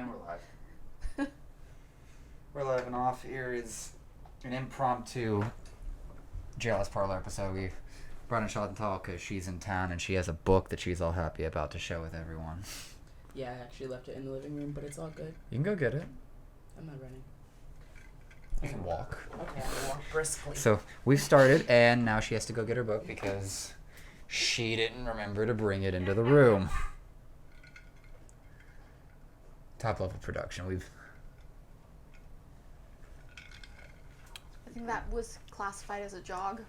And we're live. We're live and off. Here is an impromptu Jailhouse Parlor episode. We brought in Chantal because she's in town and she has a book that she's all happy about to share with everyone. Yeah, I actually left it in the living room, but it's all good. You can go get it. I'm not running. You can walk. Okay, I can walk briskly. So we've started, and now she has to go get her book because she didn't remember to bring it into the room. Top level production. I think that was classified as a jog.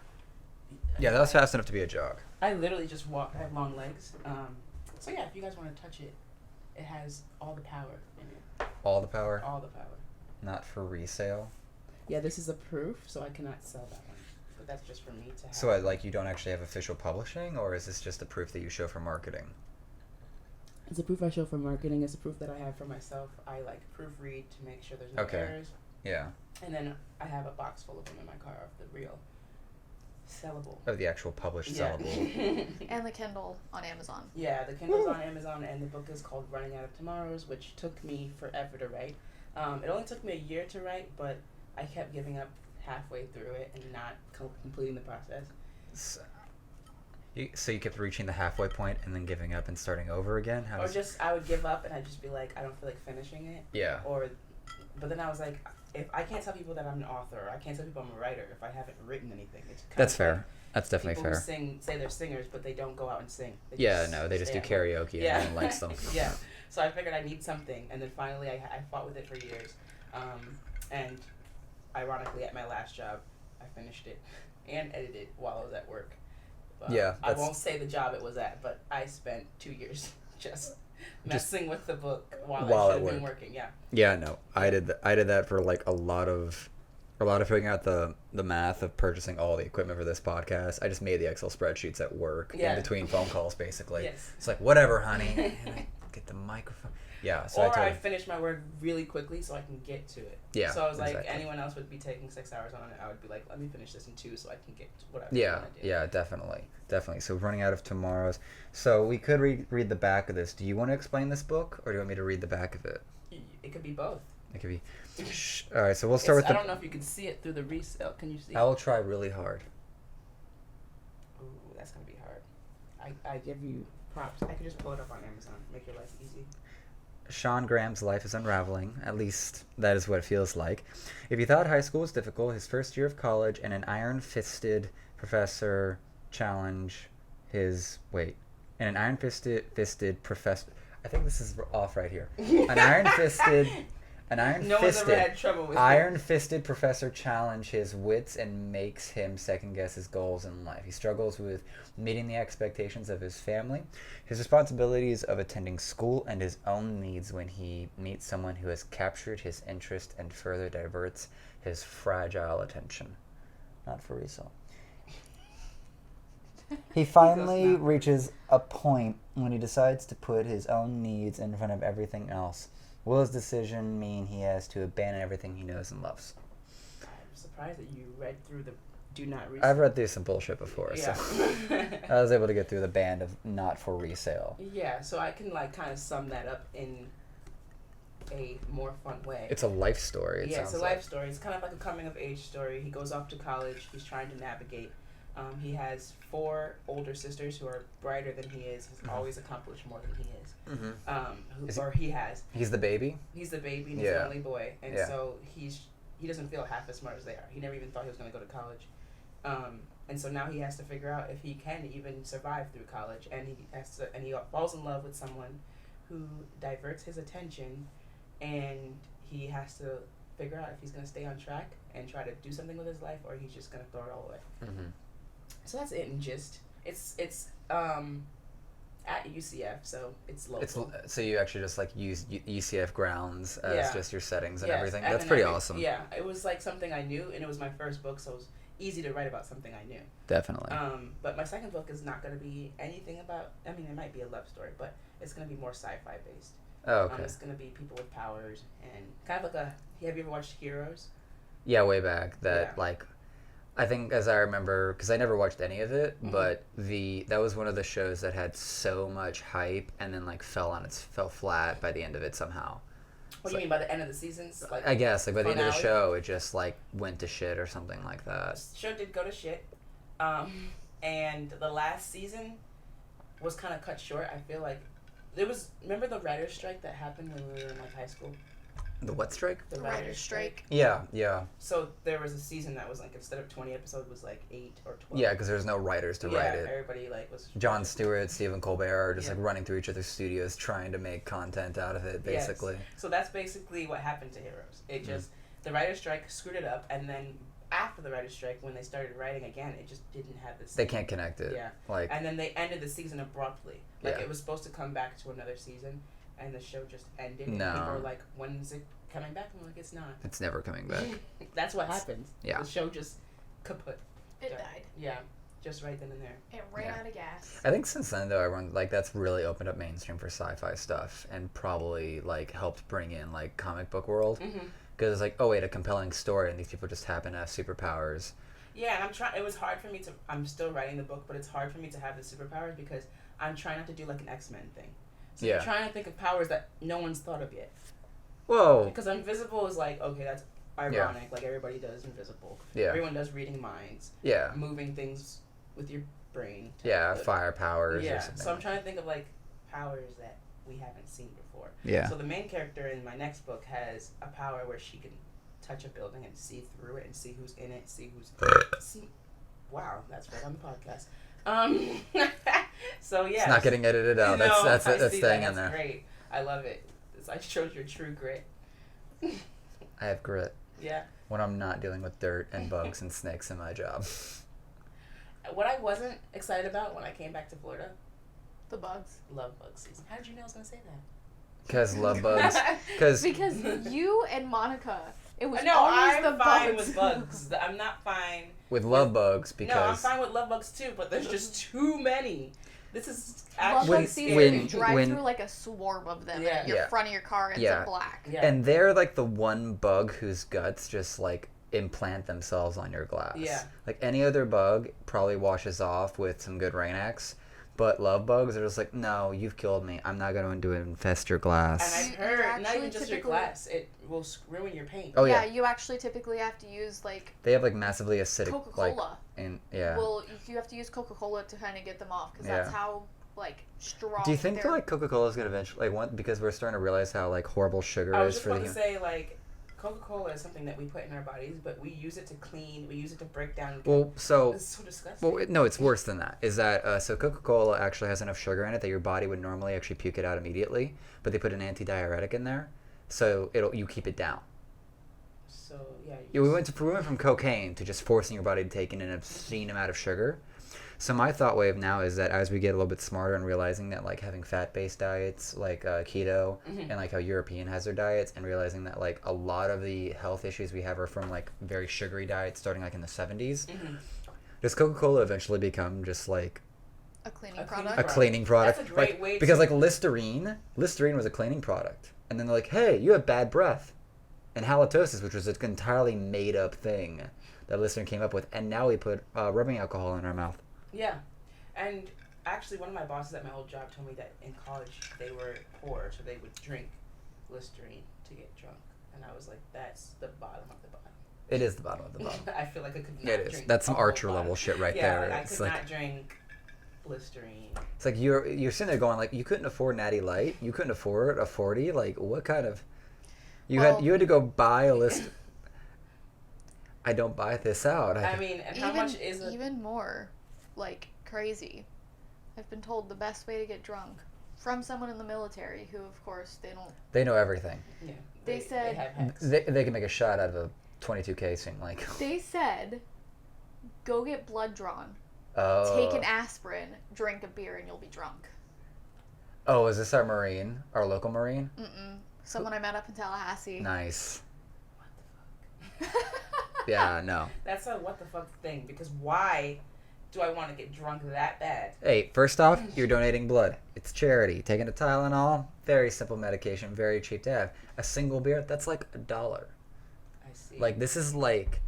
Yeah, that was fast enough to be a jog. I literally just walk. I have long legs. So yeah, if you guys want to touch it, it has all the power in it. All the power? All the power. Not for resale? Yeah, this is a proof, so I cannot sell that one. But that's just for me to have. So, you don't actually have official publishing, or is this just a proof that you show for marketing? It's a proof I show for marketing. It's a proof that I have for myself. I proofread to make sure there's no errors. Yeah. And then I have a box full of them in my car of the real sellable. Of the actual published sellable. And the Kindle on Amazon. Yeah, the Kindle's on Amazon, and the book is called Running Out of Tomorrows, which took me forever to write. It only took me a year to write, but I kept giving up halfway through it and not completing the process. So you kept reaching the halfway point and then giving up and starting over again? I would give up and I'd just be like, I don't feel like finishing it. Yeah. But then I was like, if I can't tell people that I'm an author, or I can't tell people I'm a writer if I haven't written anything. It's kind That's of fair. Like that's definitely fair. People who say they're singers, but they don't go out and sing. They just do karaoke and no one likes them. Yeah. So I figured I need something, and then finally I fought with it for years. And ironically, at my last job, I finished it and edited while I was at work. But yeah. I won't say the job it was at, but I spent 2 years just messing with the book while I should have been working. Yeah. Yeah, no, I did that for like a lot of figuring out the math of purchasing all the equipment for this podcast. I just made the Excel spreadsheets at work in between phone calls, basically. Yes. It's like, whatever, honey. And I get the microphone. Yeah. So I finish my work really quickly so I can get to it. Yeah. So I was like, anyone else would be taking 6 hours on it. I would be like, let me finish this in 2 so I can get to whatever I want to do. Yeah, definitely. So Running Out of Tomorrows. So we could read the back of this. Do you want to explain this book, or do you want me to read the back of it? It could be both. It could be. All right, so we'll start with. I don't know if you can see it through the resale. Can you see? I will try really hard. Ooh, that's gonna be hard. I give you props. I could just pull it up on Amazon. Make your life easy. Sean Graham's life is unraveling. At least that is what it feels like. If you thought high school was difficult, his first year of college and an iron-fisted professor challenge his and an iron-fisted professor. I think this is off right here. An iron-fisted professor challenge his wits and makes him second guess his goals in life. He struggles with meeting the expectations of his family, his responsibilities of attending school, and his own needs when he meets someone who has captured his interest and further diverts his fragile attention. Not for resale. He finally reaches a point when he decides to put his own needs in front of everything else. Will his decision mean he has to abandon everything he knows and loves? I'm surprised that you read through the do not resale. I've read through some bullshit before, so I was able to get through the band of not for resale. Yeah, so I can kind of sum that up in a more fun way. It's a life story. It's a life story. It's kind of like a coming of age story. He goes off to college. He's trying to navigate. He has 4 older sisters who are brighter than he is. He's always accomplished more than he is. Mm-hmm. He has. He's the baby? He's the baby and he's the only boy. And so he doesn't feel half as smart as they are. He never even thought he was going to go to college. And so now he has to figure out if he can even survive through college. And he falls in love with someone who diverts his attention. And he has to figure out if he's going to stay on track and try to do something with his life, or he's just going to throw it all away. Mm-hmm. So that's it in gist. It's at UCF, so it's local. So you actually just use UCF grounds as just your settings and everything. And that's pretty awesome. Yeah, it was like something I knew, and it was my first book, so it was easy to write about something I knew. Definitely. But my second book is not going to be anything about. I mean, it might be a love story, but it's going to be more sci-fi based. Oh, okay. It's going to be people with powers and kind of like have you ever watched Heroes? Yeah, way back. I think, as I remember, because I never watched any of it, but that was one of the shows that had so much hype and then fell flat by the end of it somehow. What do you mean by the end of the seasons? Like, I guess like by the end of the finale? show, it just like went to shit or something like that. The show did go to shit. And the last season was kind of cut short. I feel like there was. Remember the writer's strike that happened when we were in like high school? The what strike? The Writer's strike. Yeah, yeah, So there was a season that was like instead of 20 episodes was like 8 or 12. yeah. Because there's no writers to write it. Everybody like was. Jon Stewart, Stephen Colbert are just Yeah. like running through each other's studios trying to make content out of it, basically. Yes. So that's basically what happened to Heroes. It just the writer's strike screwed it up, and then after the writer's strike, when they started writing again, it just didn't have this. They can't connect it. Yeah. Like, And then they ended the season abruptly. Like Yeah. it was supposed to come back to another season, and the show just ended. No. And people were like, "When's it coming back?" And I'm like, "It's not." it's never coming back. That's what happens. Yeah. The show just kaput. It Yeah. died. Yeah. Just right then and there. It ran Yeah. out of gas. I think since then, though, everyone like that's really opened up mainstream for sci-fi stuff and probably like helped bring in like comic book world Mm-hmm. because it's like, oh wait, a compelling story, and these people just happen to have superpowers. Yeah, and I'm trying. It was hard for me to. I'm still writing the book, but it's hard for me to have the superpowers because I'm trying not to do like an X-Men thing. So Yeah. I'm trying to think of powers that no one's thought of yet. Whoa. Because invisible is like, okay, that's ironic. Like everybody does invisible. Yeah. Everyone does reading minds, Yeah. moving things with your brain. Yeah. But- Fire powers. Yeah. Or something. So I'm trying to think of like powers that we haven't seen before. Yeah. So the main character in my next book has a power where she can touch a building and see through it and see who's in it, see who's see. Wow, that's right on the podcast. So yeah. It's not getting edited out. No, That's I that's see staying that. in there. That's great. I love it. I showed your true grit. I have grit Yeah. when I'm not dealing with dirt and bugs and snakes in my job. What I wasn't excited about when I came back to Florida, The bugs. love bug season. How did you know I was gonna say that? Because love bugs. Because Because you and Monica, it was No, always I'm the fine bugs. with bugs. I'm not fine. with love bugs, No, I'm because fine with love bugs too, but there's just too many. This is Love actually When- bug season, when- you drive when- through like a swarm of them Yeah. and your Yeah. front of your car ends Yeah. up black. Yeah. and they're like the one bug whose guts just like implant themselves on your glass. Yeah. Like any other bug probably washes off with some good Rain-X, but love bugs are just like, no, you've killed me. I'm not going to infest your And glass. I've You heard, not actually even just your typically- glass, it will ruin your paint. Oh yeah, yeah. you actually typically have to use like They have like massively acidic Coca-Cola. like and yeah. Well, you have to use Coca-Cola to kind of get them off because that's Yeah. how like strong. Do you think they're- like Coca-Cola is going to eventually like one because we're starting to realize how like horrible sugar I was is just for about the to human. say, like, Coca-Cola is something that we put in our bodies, but we use it to clean, we use it to break down. Well, so It's so disgusting. Well, no, it's worse than that. Is that so? Coca-Cola actually has enough sugar in it that your body would normally actually puke it out immediately, but they put an antidiuretic in there, so you keep it down. So, yeah. Yeah, we went from cocaine to just forcing your body to take in an obscene amount of sugar. So my thought wave now is that as we get a little bit smarter and realizing that like having fat-based diets like keto Mhm. and like how European has their diets, and realizing that like a lot of the health issues we have are from like very sugary diets starting like in the 70s. Mhm. Does Coca-Cola eventually become just like a cleaning A cleaning product. a cleaning product? That's a great like, way because to- like Listerine was a cleaning product, and then they're like, hey, you have bad breath, and halitosis, which was an entirely made up thing that Listerine came up with, and now we put rubbing alcohol in our mouth. Yeah. And actually, one of my bosses at my old job told me that in college they were poor, so they would drink Listerine to get drunk. And I was like, that's the bottom of the bottom. It is the bottom of the bottom. I feel like I could not It is. drink That's some a whole Archer bottle. level shit right Yeah, there. like, I It's could like not drink Listerine. it's like you're sitting there going like, you couldn't afford Natty Light, you couldn't afford a 40. Like, what kind of you Well- had to go buy a list. I don't buy this out. I mean, and how much is it? Even more like crazy. I've been told the best way to get drunk from someone in the military who, of course, they don't. They know everything. Yeah, They said- they have hacks. They can make a shot out of a 22 casing. Like, They said, go get blood drawn, oh, take an aspirin, drink a beer, and you'll be drunk. oh, is this our Marine, our local Marine? Mm-mm. Someone I met up in Tallahassee. Nice. What the fuck? Yeah, no. That's a what the fuck thing, because why do I want to get drunk that bad? Hey, first off, you're donating blood. It's charity. Taking a Tylenol, very simple medication, very cheap to have. A single beer, that's like $1. I see. Like, this is like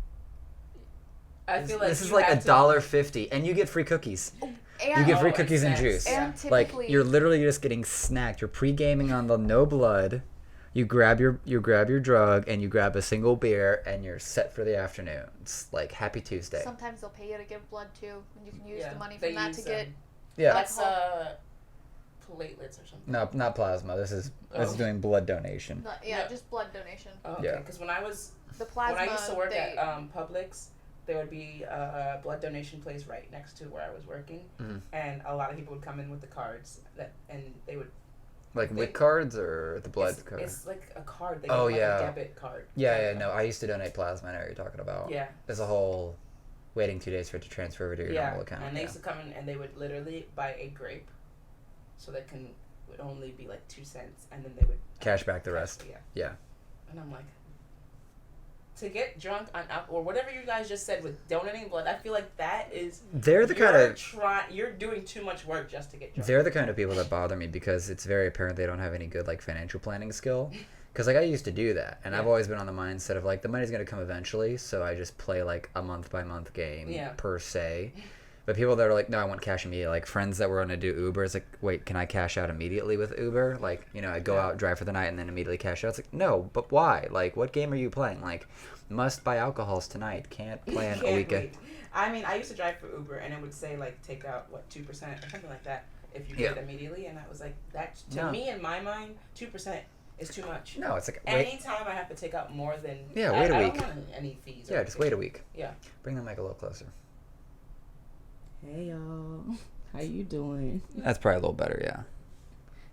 I feel like this is you like have to- $1.50, and you get free cookies. And, You get free Oh, cookies and and juice. snacks. and Yeah. typically, Like, you're literally just getting snacked. You're pre-gaming on the no blood. You grab your drug and you grab a single beer and you're set for the afternoon. It's like Happy Tuesday. Sometimes they'll pay you to give blood too, and you can use Yeah, the money they from that use, to get. Yeah. That's platelets or something. No, not plasma. This is doing blood donation. Just blood donation. Oh, okay. Because when I was The plasma. when I used to work at Publix, there would be a blood donation place right next to where I was working, and a lot of people would come in with the cards and they would. Like WIC cards or the blood card? It's like a card. They oh, like yeah. a debit card. No. I used to donate plasma. I know what you're talking about. Yeah. There's a whole waiting 2 days for it to transfer over to your normal account. And they used to come in and they would literally buy a grape, so that would only be like 2 cents, and then they would cash back the rest. Yeah. And I'm like, to get drunk on alcohol or whatever you guys just said with donating blood, I feel like that is they're the kind of you're doing too much work just to get drunk. They're the kind of people that bother me because it's very apparent they don't have any good like financial planning skill. Because like I used to do that, and I've always been on the mindset of like the money's gonna come eventually, so I just play like a month by month game per se. But people that are like, no, I want cash immediately. Like friends that were gonna do Uber, it's like, wait, can I cash out immediately with Uber? Like, I go out, drive for the night, and then immediately cash out. It's like, no, but why? Like, what game are you playing? Like, must buy alcohols tonight. Can't plan a weekend. I mean, I used to drive for Uber, and it would say like take out 2% or something like that if you did it immediately, and I was like, that to me in my mind, 2% is too much. No, it's like anytime I have to take out more than wait a week. I don't want any fees. Yeah, just wait a week. Yeah. Bring the mic a little closer. Hey y'all, how you doing? That's probably a little better, yeah.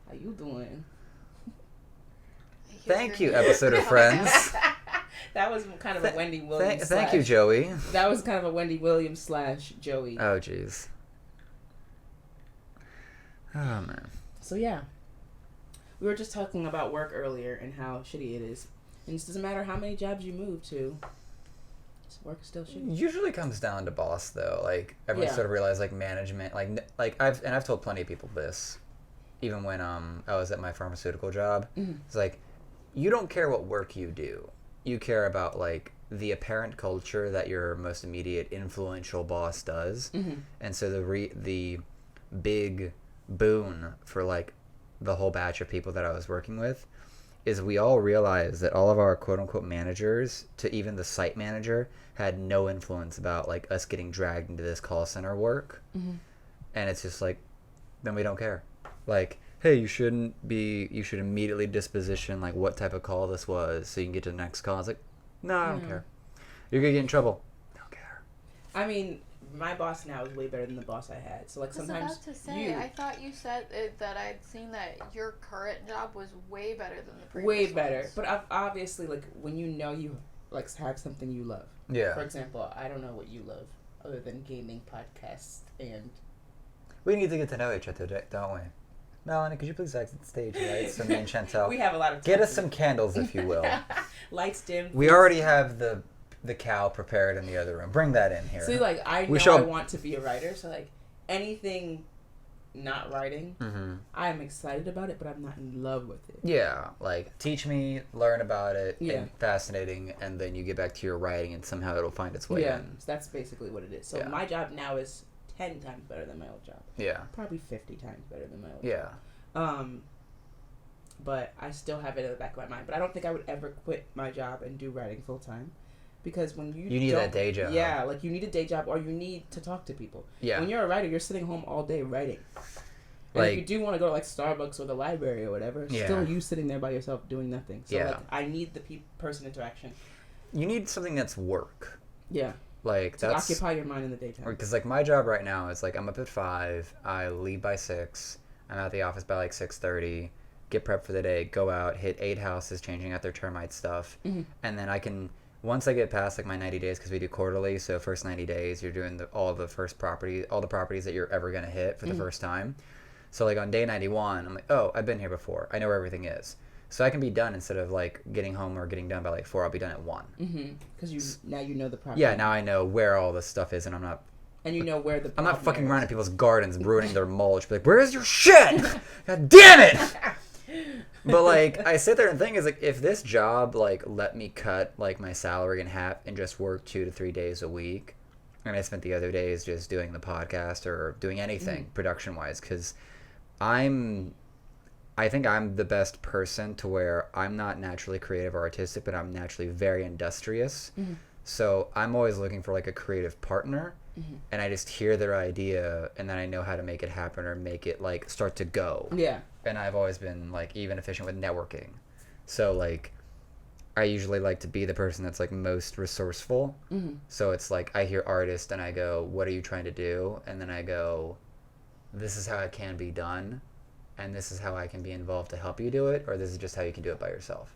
How you doing? Thank you, episode of Friends. That was kind of a Wendy Williams. Thank you, Joey. That was kind of a Wendy Williams / Joey. Oh, jeez. Oh man. So yeah, we were just talking about work earlier and how shitty it is, and it doesn't matter how many jobs you move to. Work is still shitty. Usually comes down to boss though. Like everyone sort of realized like management. Like I've told plenty of people this, even when I was at my pharmaceutical job. Mm-hmm. It's like you don't care what work you do. You care about like the apparent culture that your most immediate influential boss does. Mm-hmm. And so the big boon for like the whole batch of people that I was working with is we all realized that all of our quote unquote managers to even the site manager had no influence about like us getting dragged into this call center work. Mm-hmm. And it's just like, then we don't care. Like, hey, you should immediately disposition like what type of call this was so you can get to the next call. It's like, no, I don't care. You're gonna get in trouble. Don't care. I mean, my boss now is way better than the boss I had. So like sometimes I was about to say, I thought you said that I'd seen that your current job was way better than the previous way better. ones. But obviously, like when you like have something you love. Yeah. For example, I don't know what you love other than gaming, podcasts, and. We need to get to know each other, don't we? Melanie, could you please exit the stage, right? So me and Chantal. We have a lot of. Get us some candles, if you will. Lights dim. We already have the cow prepared in the other room. Bring that in here. See, like I know I want to be a writer, so like anything not writing, I'm excited about it, but I'm not in love with it. Yeah, like teach me, learn about it, and fascinating, and then you get back to your writing, and somehow it'll find its way in. So that's basically what it is. So my job now is 10 times better than my old job. Yeah. Probably 50 times better than my old job. But I still have it in the back of my mind. But I don't think I would ever quit my job and do writing full time. Because when you need that day job. Yeah, like you need a day job or you need to talk to people. Yeah. When you're a writer, you're sitting home all day writing. And if you do want to go to like Starbucks or the library or whatever, still you sitting there by yourself doing nothing. So like I need the person interaction. You need something that's work. Yeah. Like to occupy your mind in the daytime. Because like my job right now is like I'm up at 5, I leave by 6, I'm at the office by like 6:30, get prepped for the day, go out, hit 8 houses, changing out their termite stuff, and then I can. Once I get past like my 90 days, because we do quarterly, so first 90 days you're doing all the properties that you're ever gonna hit for the first time. So like on day 91, I'm like, oh, I've been here before. I know where everything is. So I can be done instead of like getting home or getting done by like 4. I'll be done at 1. Because now you know the property. Yeah, now I know where all this stuff is, and I'm not. And you know where the. I'm not fucking around in people's gardens, ruining their mulch. Be like, where's your shit? God damn it! But like I sit there and think is like if this job like let me cut like my salary in half and just work 2 to 3 days a week, and I spent the other days just doing the podcast or doing anything production wise, because I'm I think I'm the best person to where I'm not naturally creative or artistic, but I'm naturally very industrious. Mm-hmm. So I'm always looking for like a creative partner, Mm-hmm. and I just hear their idea, and then I know how to make it happen or make it like start to go. Yeah. And I've always been like even efficient with networking. So like I usually like to be the person that's like most resourceful. Mm-hmm. So it's like I hear artist and I go, "What are you trying to do?" And then I go, "This is how it can be done, and this is how I can be involved to help you do it, or this is just how you can do it by yourself."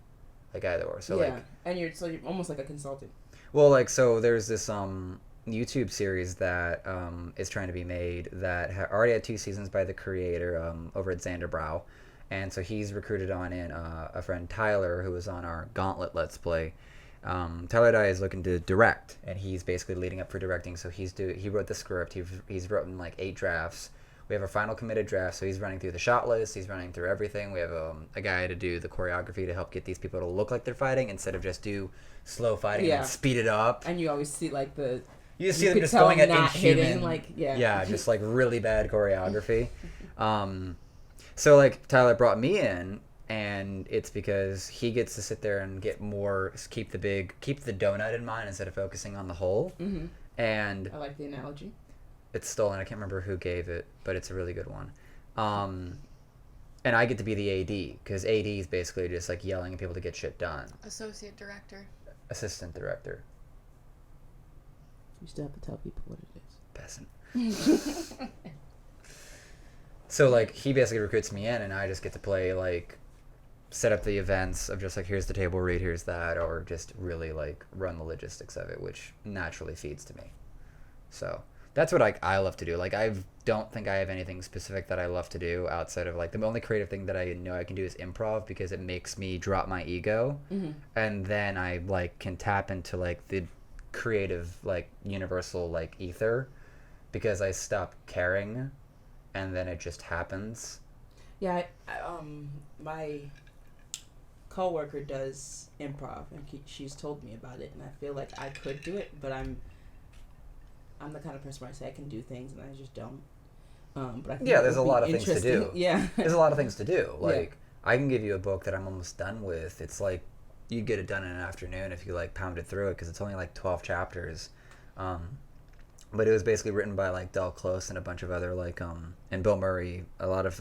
Like either or. So yeah. like And you're almost like a consultant. well, like so there's this YouTube series that is trying to be made that already had 2 seasons by the creator over at Xander Brow, and so he's recruited on in a friend Tyler who was on our Gauntlet Let's Play. Tyler Dye is looking to direct, and he's basically leading up for directing. So he wrote the script. He's written like 8 drafts. We have a final committed draft, so he's running through the shot list. He's running through everything. We have a guy to do the choreography to help get these people to look like they're fighting instead of just do slow fighting and speed it up. And you always see like the you see them just going at inhuman, hitting, like just like really bad choreography. So like Tyler brought me in, and it's because he gets to sit there and get more, keep the donut in mind instead of focusing on the whole. Mm-hmm. And I like the analogy. It's stolen. I can't remember who gave it, but it's a really good one. And I get to be the AD because AD is basically just like yelling at people to get shit done. Associate director. Assistant director. You still have to tell people what it is. Peasant. So like he basically recruits me in, and I just get to play like set up the events of just like here's the table read, here's that, or just really like run the logistics of it, which naturally feeds to me. So that's what I love to do. Like I don't think I have anything specific that I love to do outside of like the only creative thing that I know I can do is improv because it makes me drop my ego, and then I like can tap into like the creative like universal like ether because I stop caring, and then it just happens. Yeah, my coworker does improv, and she's told me about it, and I feel like I could do it, but I'm the kind of person where I say I can do things and I just don't. But I think there's a lot of things to do. Yeah, there's a lot of things to do. Like I can give you a book that I'm almost done with. It's like you'd get it done in an afternoon if you like pounded through it because it's only like 12 chapters. But it was basically written by like Del Close and a bunch of other like and Bill Murray, a lot of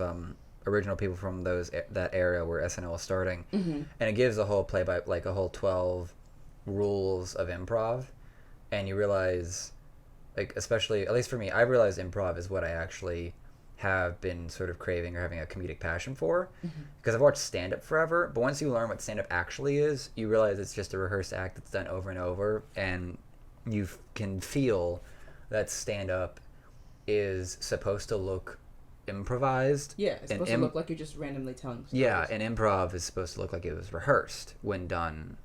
original people from that era where SNL was starting, and it gives a whole play by like a whole 12 rules of improv, and you realize, like especially at least for me, I realized improv is what I actually have been sort of craving or having a comedic passion for, because I've watched stand-up forever, but once you learn what stand-up actually is, you realize it's just a rehearsed act that's done over and over, and you can feel that stand-up is supposed to look improvised. Yeah, it's supposed to look like you're just randomly telling stories. Yeah, and improv is supposed to look like it was rehearsed when done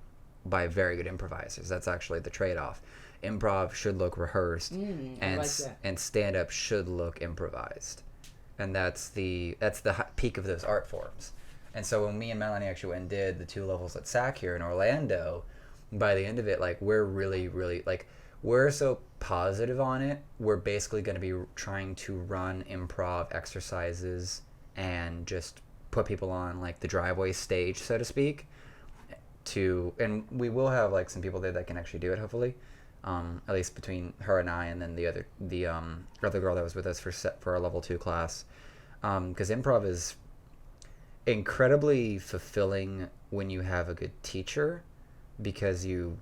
by very good improvisers. That's actually the trade-off. Improv should look rehearsed, and stand-up should look improvised. And that's the peak of those art forms. And so when me and Melanie actually went and did the 2 levels at SAC here in Orlando, by the end of it, like we're really, really like we're so positive on it. We're basically going to be trying to run improv exercises and just put people on like the driveway stage, so to speak. And we will have like some people there that can actually do it, hopefully. At least between her and I, and then the other girl that was with us for our level 2 class, because improv is incredibly fulfilling when you have a good teacher, because you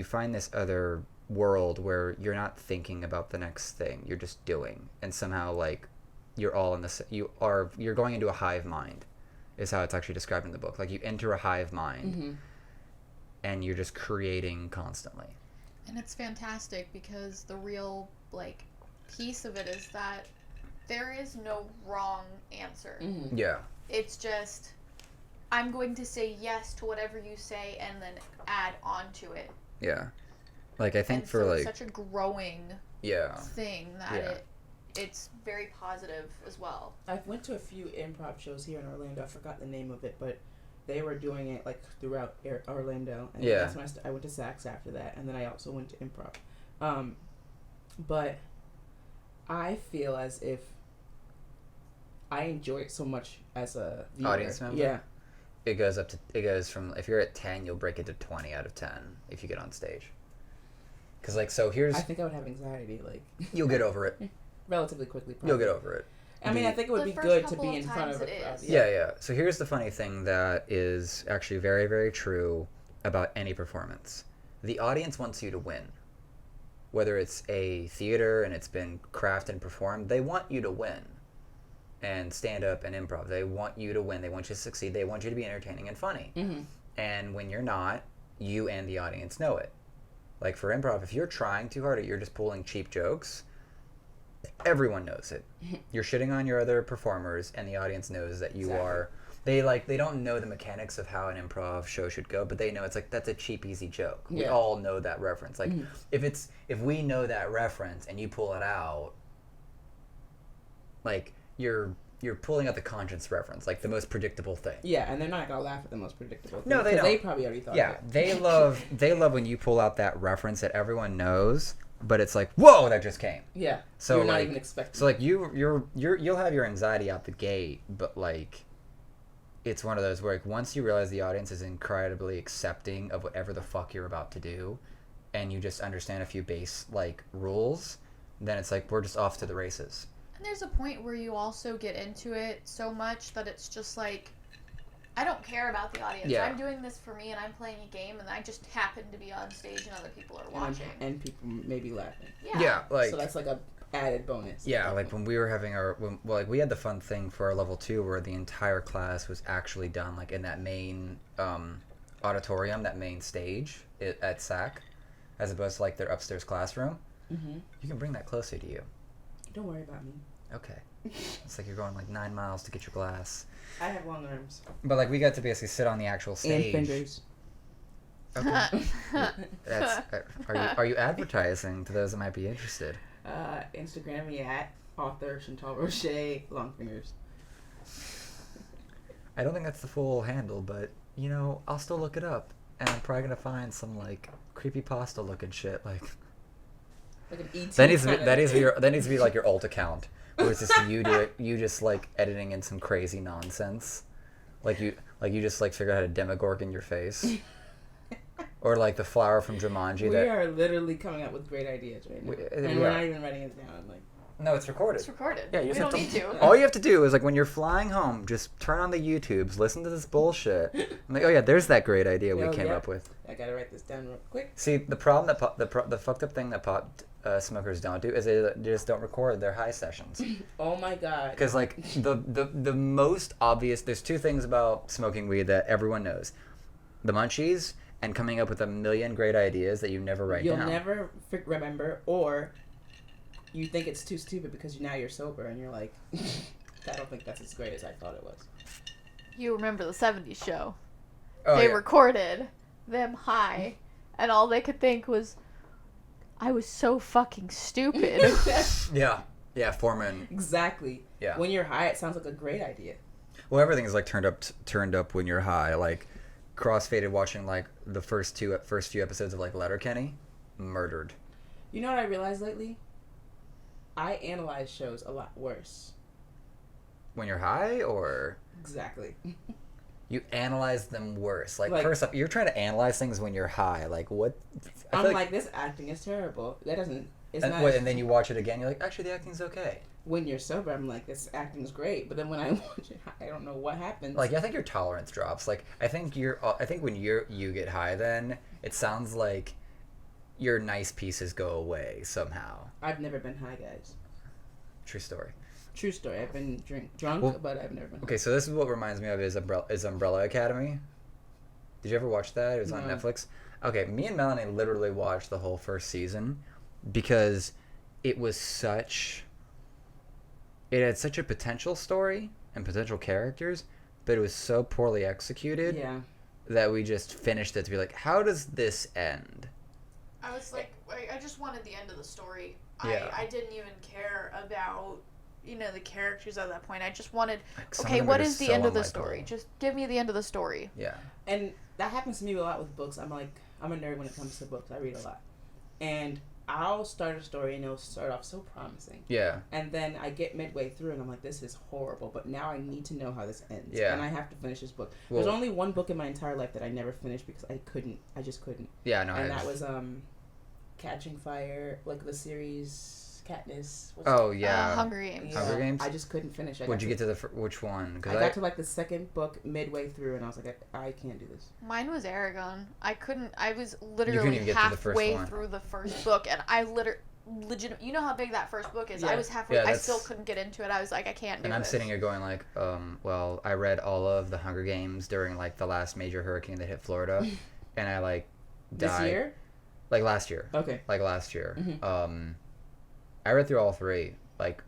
find this other world where you're not thinking about the next thing, you're just doing, and somehow like you're all in you're going into a hive mind, is how it's actually described in the book. Like you enter a hive mind, and you're just creating constantly. And it's fantastic because the real, like, piece of it is that there is no wrong answer. Yeah. It's just, I'm going to say yes to whatever you say and then add on to it. Yeah. Like, I think and for, so like... it's such a growing thing that it's very positive as well. I went to a few improv shows here in Orlando. I forgot the name of it, but... They were doing it like throughout Orlando, and that's when I went to Saks after that, and then I also went to improv. But I feel as if I enjoy it so much as a viewer. Audience member? Yeah. It goes from, if you're at 10, you'll break it to 20 out of 10 if you get on stage. Because, like, so here's... I think I would have anxiety, like... You'll get over it. Relatively quickly, probably. You'll get over it. I mean, I think it would be good to be in front of a crowd. Yeah. So here's the funny thing that is actually very, very true about any performance. The audience wants you to win. Whether it's a theater and it's been crafted and performed, they want you to win. And stand-up and improv, they want you to win. They want you to succeed. They want you to be entertaining and funny. Mm-hmm. And when you're not, you and the audience know it. Like for improv, if you're trying too hard or you're just pulling cheap jokes, everyone knows it. You're shitting on your other performers, and the audience knows that you are. They don't know the mechanics of how an improv show should go, but they know it's like that's a cheap, easy joke. Yeah. We all know that reference. Like if we know that reference and you pull it out, like you're pulling out the conscience reference, like the most predictable thing. Yeah, and they're not gonna laugh at the most predictable thing. No, they don't. They probably already thought. Yeah, of it. they love when you pull out that reference that everyone knows. But it's like, whoa, that just came. Yeah. So you're not like, even expecting. So like you'll have your anxiety out the gate, but like, it's one of those where like once you realize the audience is incredibly accepting of whatever the fuck you're about to do, and you just understand a few base like rules, then it's like we're just off to the races. And there's a point where you also get into it so much that it's just like, I don't care about the audience. Yeah. I'm doing this for me, and I'm playing a game, and I just happen to be on stage, and other people are watching. And people may be laughing. Yeah, like so that's like a added bonus. Yeah, like when we were having we had the fun thing for our level 2 where the entire class was actually done like in that main auditorium, that main stage at SAC, as opposed to like their upstairs classroom. Mm-hmm. You can bring that closer to you. Don't worry about me. Okay. It's like you're going like 9 miles to get your glass. I have long arms. But like we got to basically sit on the actual stage. And fingers. Okay. That's are you advertising to those that might be interested? Instagram me at author Chantal Roche long fingers. I don't think that's the full handle, but you know, I'll still look it up, and I'm probably gonna find some like creepypasta looking shit like. Like an ET. That needs to be like your alt account, where it's just you just like editing in some crazy nonsense, like you just like figure out how to demogorgon your face, or like the flower from Jumanji. We are literally coming up with great ideas right now, and we're not even writing it down. Like, no, it's recorded. It's recorded. Yeah, you we don't need to. All you have to do is like when you're flying home, just turn on the YouTubes, listen to this bullshit. I'm like, oh yeah, there's that great idea we came up with. I gotta write this down real quick. See, the problem that the fucked up thing that pot smokers don't do is they just don't record their high sessions. Oh my god. Because like the most obvious, there's two things about smoking weed that everyone knows: the munchies and coming up with a million great ideas that you never write down. You'll never remember, or you think it's too stupid because now you're sober and you're like, I don't think that's as great as I thought it was. You remember the 70s show. Oh, they yeah. recorded them high, and all they could think was, I was so fucking stupid. Yeah, Foreman. Exactly. Yeah. When you're high, it sounds like a great idea. Well, everything is like turned up when you're high. Like crossfaded watching like the first few episodes of like Letterkenny, murdered. You know what I realized lately? I analyze shows a lot worse. When you're high, or exactly. You analyze them worse. Like first up, you're trying to analyze things when you're high. Like what? I'm like this acting is terrible. That doesn't. It's not. And then you watch it again. You're like, actually, the acting's okay. When you're sober, I'm like, this acting's great. But then when I watch it, I don't know what happens. Like I think your tolerance drops. Like I think when you get high, then it sounds like your nice pieces go away somehow. I've never been high, guys. True story. True story. I've been drunk, but I've never been high. Okay, so this is what reminds me of is Umbrella Academy. Did you ever watch that? It was on Netflix. Okay, me and Melanie literally watched the whole first season because it had such a potential story and potential characters, but it was so poorly executed that we just finished it to be like, how does this end? I was like, I just wanted the end of the story. Yeah. I didn't even care about, the characters at that point. I just wanted, Some okay, of them what are is the so end of the unlikable. story? Just give me the end of the story. Yeah. And that happens to me a lot with books. I'm a nerd when it comes to books. I read a lot. And I'll start a story and it'll start off so promising. Yeah. And then I get midway through and I'm like, this is horrible. But now I need to know how this ends. Yeah. And I have to finish this book. Well, There's only one book in my entire life that I never finished because I just couldn't. Yeah, no. And that was Catching Fire, like the series Katniss. Oh yeah. Hunger Games. Yeah, Hunger Games. I just couldn't finish. What'd you get to which one? I got to like the second book midway through, and I was like, I can't do this. Mine was Aragon. I was couldn't literally even get to the first halfway one. through the first book, and I legit. You know how big that first book is. Yeah. I was halfway. Yeah, I still couldn't get into it. I was like, I can't do And I'm this. sitting here going like, well, I read all of the Hunger Games during like the last major hurricane that hit Florida, and I like died. This year? Like last year. Okay. Like last year. Mm-hmm. I read through all three like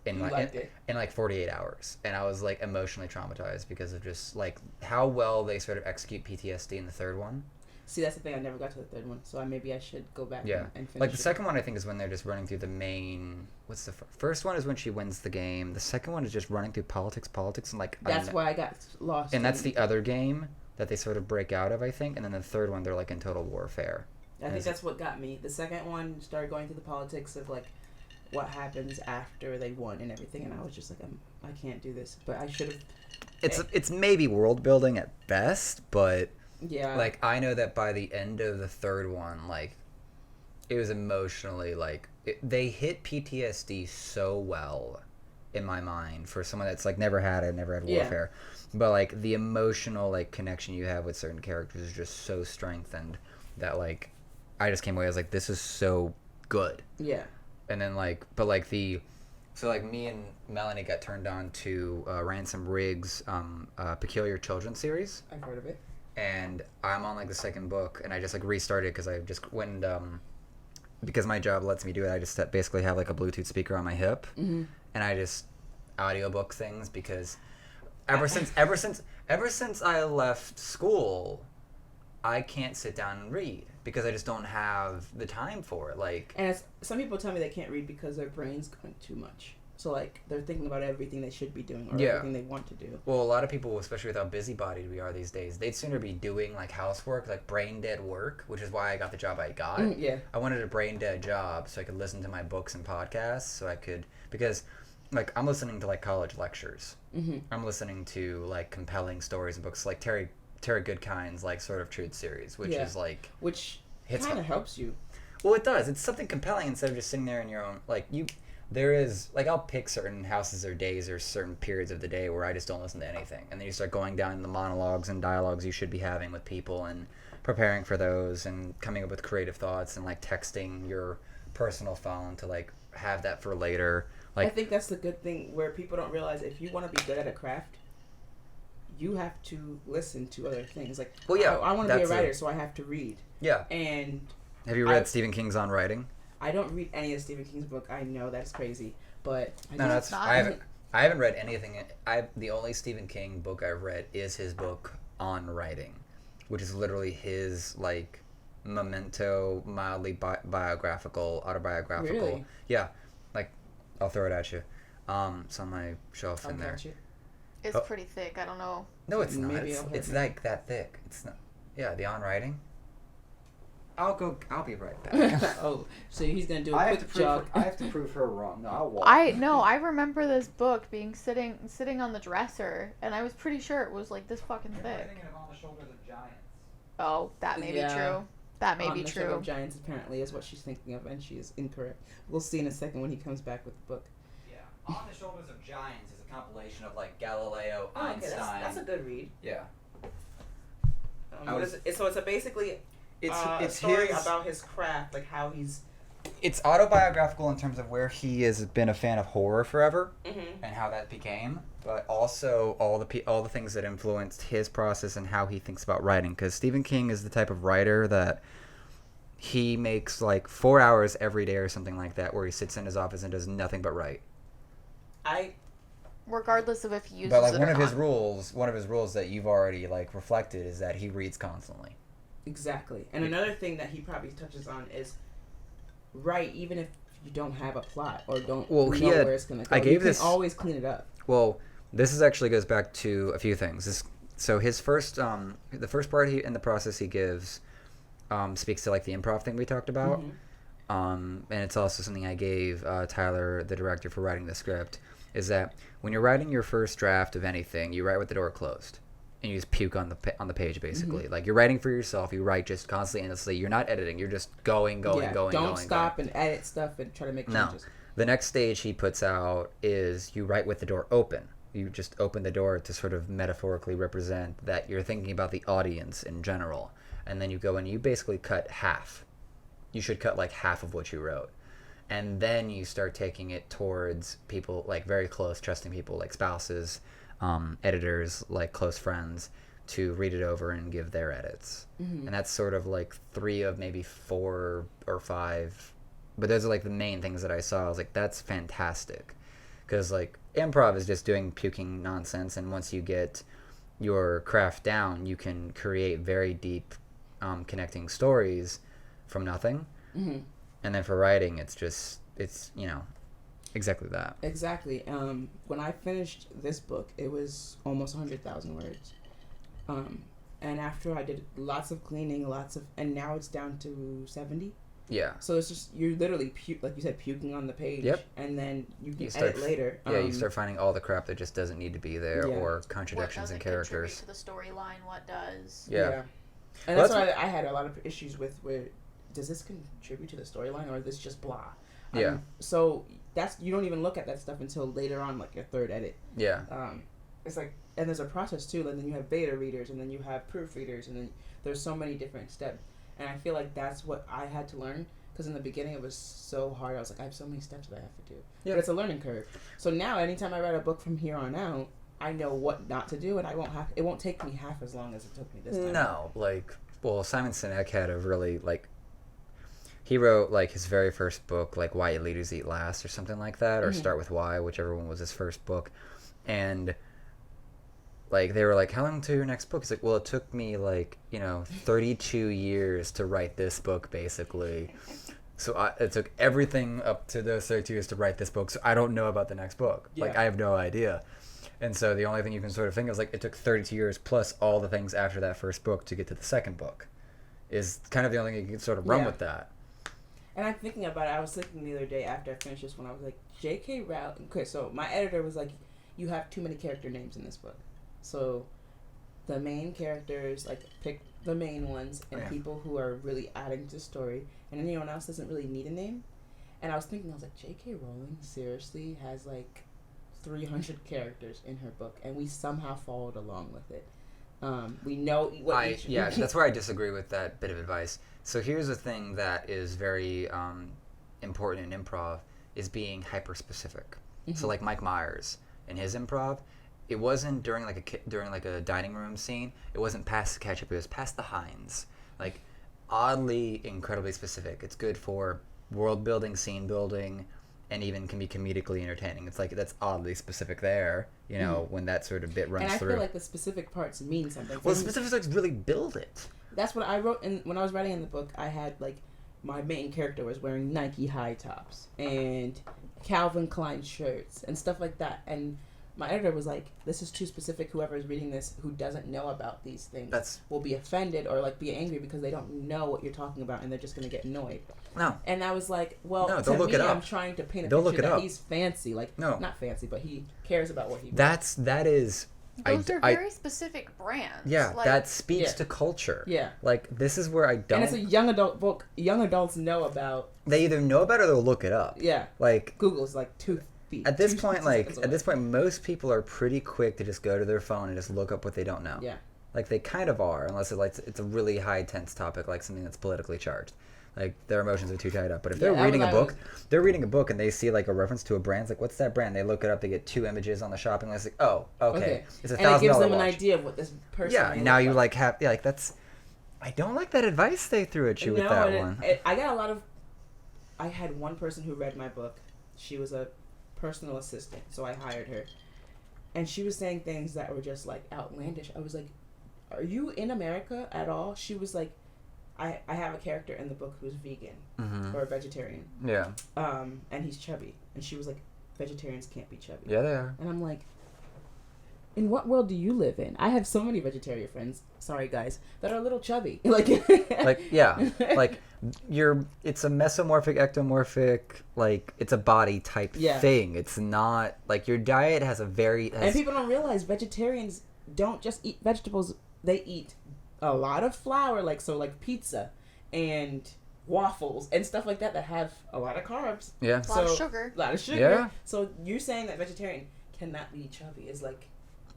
in like 48 hours, and I was like emotionally traumatized because of just like how well they sort of execute PTSD in the third one. See, that's the thing. I never got to the third one, so maybe I should go back and finish like the it. second one I think is when they're just running through the main. What's the first one is when she wins the game. The second one is just running through politics, and like that's why I got lost. And that's the other game that they sort of break out of, I think. And then the third one, they're like in total warfare. I think that's what got me. The second one started going through the politics of like what happens after they won and everything, and I was just like, I can't do this. But I should have. It's maybe world building at best, but yeah, like I know that by the end of the third one, like it was emotionally like they hit PTSD so well in my mind for someone that's like never had warfare, but like the emotional like connection you have with certain characters is just so strengthened that like I just came away. I was like, this is so good. Yeah. And then like, but like so like me and Melanie got turned on to Ransom Riggs' Peculiar Children series. I've heard of it. And I'm on like the second book, and I just like restarted because I just went because my job lets me do it. I just basically have like a Bluetooth speaker on my hip, and I just audiobook things because ever since I left school, I can't sit down and read because I just don't have the time for it. Like, and some people tell me they can't read because their brain's going too much. So like they're thinking about everything they should be doing or everything they want to do. Well, a lot of people, especially with how busybodied we are these days, they'd sooner be doing like housework, like brain dead work, which is why I got the job I got. Yeah. I wanted a brain dead job so I could listen to my books and podcasts, because like I'm listening to like college lectures. Mm-hmm. I'm listening to like compelling stories and books like Terry Goodkind's like Sort of Truth series, which is like kind of helps you. Well, it does. It's something compelling instead of just sitting there in your own like you. There is, like, I'll pick certain houses or days or certain periods of the day where I just don't listen to anything. And then you start going down the monologues and dialogues you should be having with people and preparing for those and coming up with creative thoughts and, like, texting your personal phone to, like, have that for later. Like, I think that's the good thing where people don't realize if you want to be good at a craft, you have to listen to other things. Like, well, yeah, I want to be a writer, so I have to read. Yeah. And have you read Stephen King's On Writing? I don't read any of Stephen King's book. I know that's crazy, but I haven't read anything. The only Stephen King book I've read is his book On Writing, which is literally his like memento, mildly autobiographical. Really? Yeah, like I'll throw it at you. It's on my shelf in there. It's pretty thick. I don't know. No, it's not. It's like that thick. It's not. Yeah, the On Writing. I'll be right back. Oh, so he's gonna do a quick jog. I have to prove her wrong. No, I'll walk. I remember this book being sitting on the dresser, and I was pretty sure it was like this fucking thick. Thinking of On the Shoulders of Giants. Oh, that may be true. That may be true. On the Shoulders of Giants apparently is what she's thinking of, and she is incorrect. We'll see in a second when he comes back with the book. Yeah, On the Shoulders of Giants is a compilation of like Galileo, Einstein. Okay, that's a good read. Yeah. So it's basically. It's a story about his craft, like how he's. It's autobiographical in terms of where he has been a fan of horror forever, and how that became, but also all the things that influenced his process and how he thinks about writing. Because Stephen King is the type of writer that he makes like 4 hours every day or something like that, where he sits in his office and does nothing but write. Regardless of if he uses but like it one or of not. his rules that you've already like reflected is that he reads constantly. Exactly. And another thing that he probably touches on is write even if you don't have a plot or don't know where it's going to go. You can always clean it up. Well, this actually goes back to a few things. So his first, the first part in the process he gives speaks to like the improv thing we talked about. and it's also something I gave Tyler, the director, for writing the script, is that when you're writing your first draft of anything, you write with the door closed. And you just puke on the page, basically. Like, you're writing for yourself. You write just constantly, endlessly. You're not editing. You're just going. Don't stop and edit stuff and try to make changes. The next stage he puts out is you write with the door open. You just open the door to sort of metaphorically represent that you're thinking about the audience in general. And then you go and you basically cut half. You should cut like half of what you wrote. And then you start taking it towards people, like very close, trusting people, like spouses, editors, like close friends, to read it over and give their edits. And that's sort of like 3 of maybe 4 or 5. But those are like the main things that I saw. I was like, that's fantastic. Because like improv is just doing puking nonsense. And once you get your craft down, you can create very deep connecting stories from nothing. And then for writing, it's exactly that. Exactly. When I finished this book, it was almost 100,000 words. And after I did lots of cleaning, and now it's down to 70. Yeah. So it's just, you're literally, like you said, puking on the page. Yep. And then you can edit later. You start finding all the crap that just doesn't need to be there, or contradictions in characters. What doesn't contribute to the storyline? What does? Yeah. And that's why I had a lot of issues with where, does this contribute to the storyline, or is this just blah? Yeah. So you don't even look at that stuff until later on, like your third edit. Yeah. It's like, and there's a process too. And then you have beta readers, and then you have proofreaders, and then there's so many different steps. And I feel like that's what I had to learn, because in the beginning it was so hard. I was like, I have so many steps that I have to do. Yeah. But it's a learning curve. So now, anytime I write a book from here on out, I know what not to do, and it won't take me half as long as it took me this time. No, Simon Sinek had a really he wrote like his very first book, like Why Leaders Eat Last or something like that, or Start with Why, whichever one was his first book. And like they were like, how long to your next book? He's like, well, it took me 32 years to write this book, basically. So it took everything up to those 32 years to write this book. So I don't know about the next book. Yeah. I have no idea. And so the only thing you can sort of think of is it took 32 years plus all the things after that first book to get to the second book. Is kind of the only thing you can sort of run with that. And I'm thinking about it. I was thinking the other day after I finished this one, I was like, J.K. Rowling. Okay, so my editor was like, you have too many character names in this book. So the main characters, pick the main ones, and people who are really adding to the story, and anyone else doesn't really need a name. And I was thinking, I was like, J.K. Rowling seriously has 300 characters in her book, and we somehow followed along with it. We know what that's where I disagree with that bit of advice. So here's the thing that is very important in improv, is being hyper specific. So like Mike Myers in his improv, it wasn't during a dining room scene. It wasn't past the ketchup. It was past the Heinz. Oddly, incredibly specific. It's good for world building, scene building, and even can be comedically entertaining. It's that's oddly specific there, when that sort of bit runs through. And I feel like the specific parts mean something. Well, the specifics really build it. That's what I wrote, when I was writing in the book, I had, my main character was wearing Nike high tops and Calvin Klein shirts and stuff like that. And my editor was like, this is too specific. Whoever is reading this who doesn't know about these things will be offended or, be angry because they don't know what you're talking about, and they're just going to get annoyed. No. And I was like, well, no, to look me, it up. I'm trying to paint a picture that he's fancy. Not fancy, but he cares about what he wants. That is... Those are very specific brands. Yeah, that speaks to culture. Yeah. This is where I don't... And it's a young adult book. Young adults know about... They either know about it or they'll look it up. Yeah. Google's 2 feet. At this point, most people are pretty quick to just go to their phone and just look up what they don't know. Yeah. They kind of are, unless it's a really high tense topic, like something that's politically charged. Their emotions are too tied up. But if they're reading a book and they see a reference to a brand, it's what's that brand? They look it up, they get 2 images on the shopping list, oh, okay. It's $1,000 watch. And it gives them an idea of what this person now you have that's... I don't like that advice they threw at you with that one. I got a lot of... I had one person who read my book. She was a personal assistant, so I hired her. And she was saying things that were just outlandish. I was like, are you in America at all? She was like, I have a character in the book who's vegan or a vegetarian. Yeah. And he's chubby. And she was like, vegetarians can't be chubby. Yeah, they are. And I'm like, in what world do you live in? I have so many vegetarian friends. Sorry, guys, that are a little chubby. like yeah, like it's a mesomorphic, ectomorphic, like it's a body type thing. It's not like your diet has a very and people don't realize vegetarians don't just eat vegetables. They eat a lot of flour, like pizza and waffles and stuff like that have a lot of carbs. Yeah. A lot of sugar. A lot of sugar. Yeah. So you're saying that vegetarian cannot be chubby is like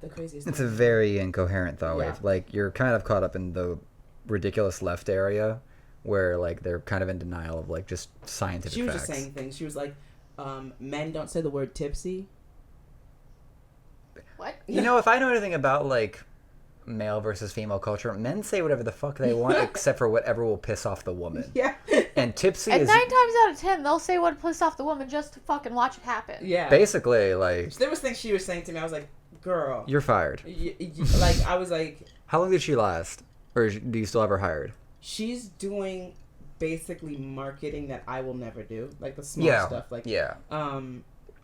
the craziest It's thing. a very incoherent thought Yeah. wave. Like you're kind of caught up in the ridiculous left area where like they're kind of in denial of like just scientific She was facts. just saying things. She was like, men don't say the word tipsy. What? You know, if I know anything about like male versus female culture, men say whatever the fuck they want except for whatever will piss off the woman. Yeah. And tipsy And is 9 times out of 10, they'll say what pissed off the woman just to fucking watch it happen. Yeah. basically like There was things she was saying to me. I was like, girl. you're fired. Like, I was like. How long did she last? Or do you still have her hired? She's doing basically marketing that I will never do. Like the small stuff. Like,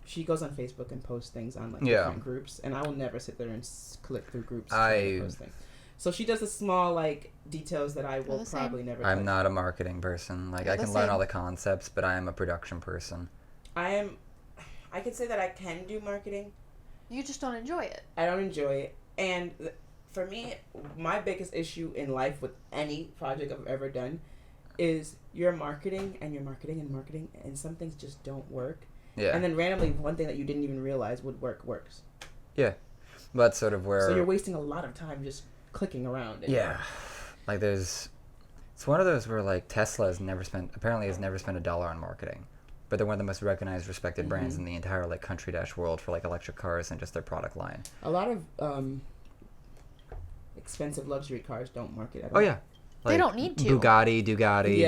she goes on Facebook and posts things on like different groups, and I will never sit there and click through groups and post things. So she does the small like details that I will probably never. I'm not a marketing person. Like I can learn all the concepts, but I am a production person. I could say that I can do marketing. You just don't enjoy it. I don't enjoy it, and for me, my biggest issue in life with any project I've ever done is you're marketing and you're marketing and marketing, and some things just don't work. Yeah. And then randomly, one thing that you didn't even realize would work works. Yeah. But that's sort of where... So you're wasting a lot of time just clicking around. Yeah. Like there's... It's one of those where like Tesla has never spent a dollar on marketing. But they're one of the most recognized, respected brands in the entire like country-world for like electric cars and just their product line. A lot of expensive luxury cars don't market at all. Oh yeah. Like, they don't need to. Bugatti,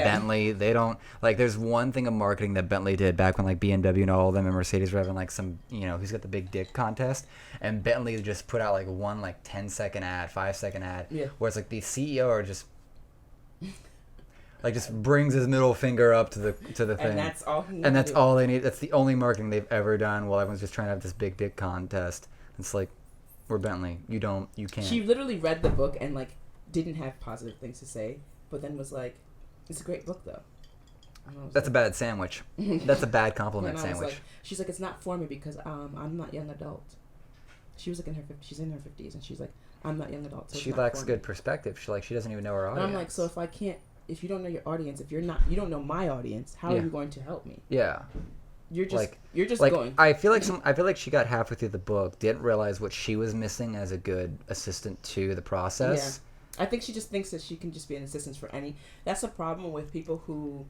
Bentley, they don't... Like, there's one thing of marketing that Bentley did back when, like, BMW and all of them and Mercedes were having, like, some, you know, who's got the big dick contest. And Bentley just put out, like, one, like, 10-second ad, 5-second ad. Yeah. Where it's, like, the CEO or just... Like, just brings his middle finger up to the thing. And that's all he And that's all they need. That's the only marketing they've ever done while everyone's just trying to have this big dick contest. It's like, we're Bentley. You can't. She literally read the book and, like, didn't have positive things to say, but then was like, "It's a great book, though." That's a bad sandwich. That's a bad compliment sandwich. Like, she's like, "It's not for me because I'm not young adult." She was like she's in her 50s, and she's like, "I'm not young adult." So she lacks good perspective. She doesn't even know her audience. And I'm like, so if you don't know your audience, you don't know my audience, how are you going to help me? Yeah. You're just going. I feel like she got halfway through the book, didn't realize what she was missing as a good assistant to the process. Yeah. I think she just thinks that she can just be an assistant for any. That's the problem with people who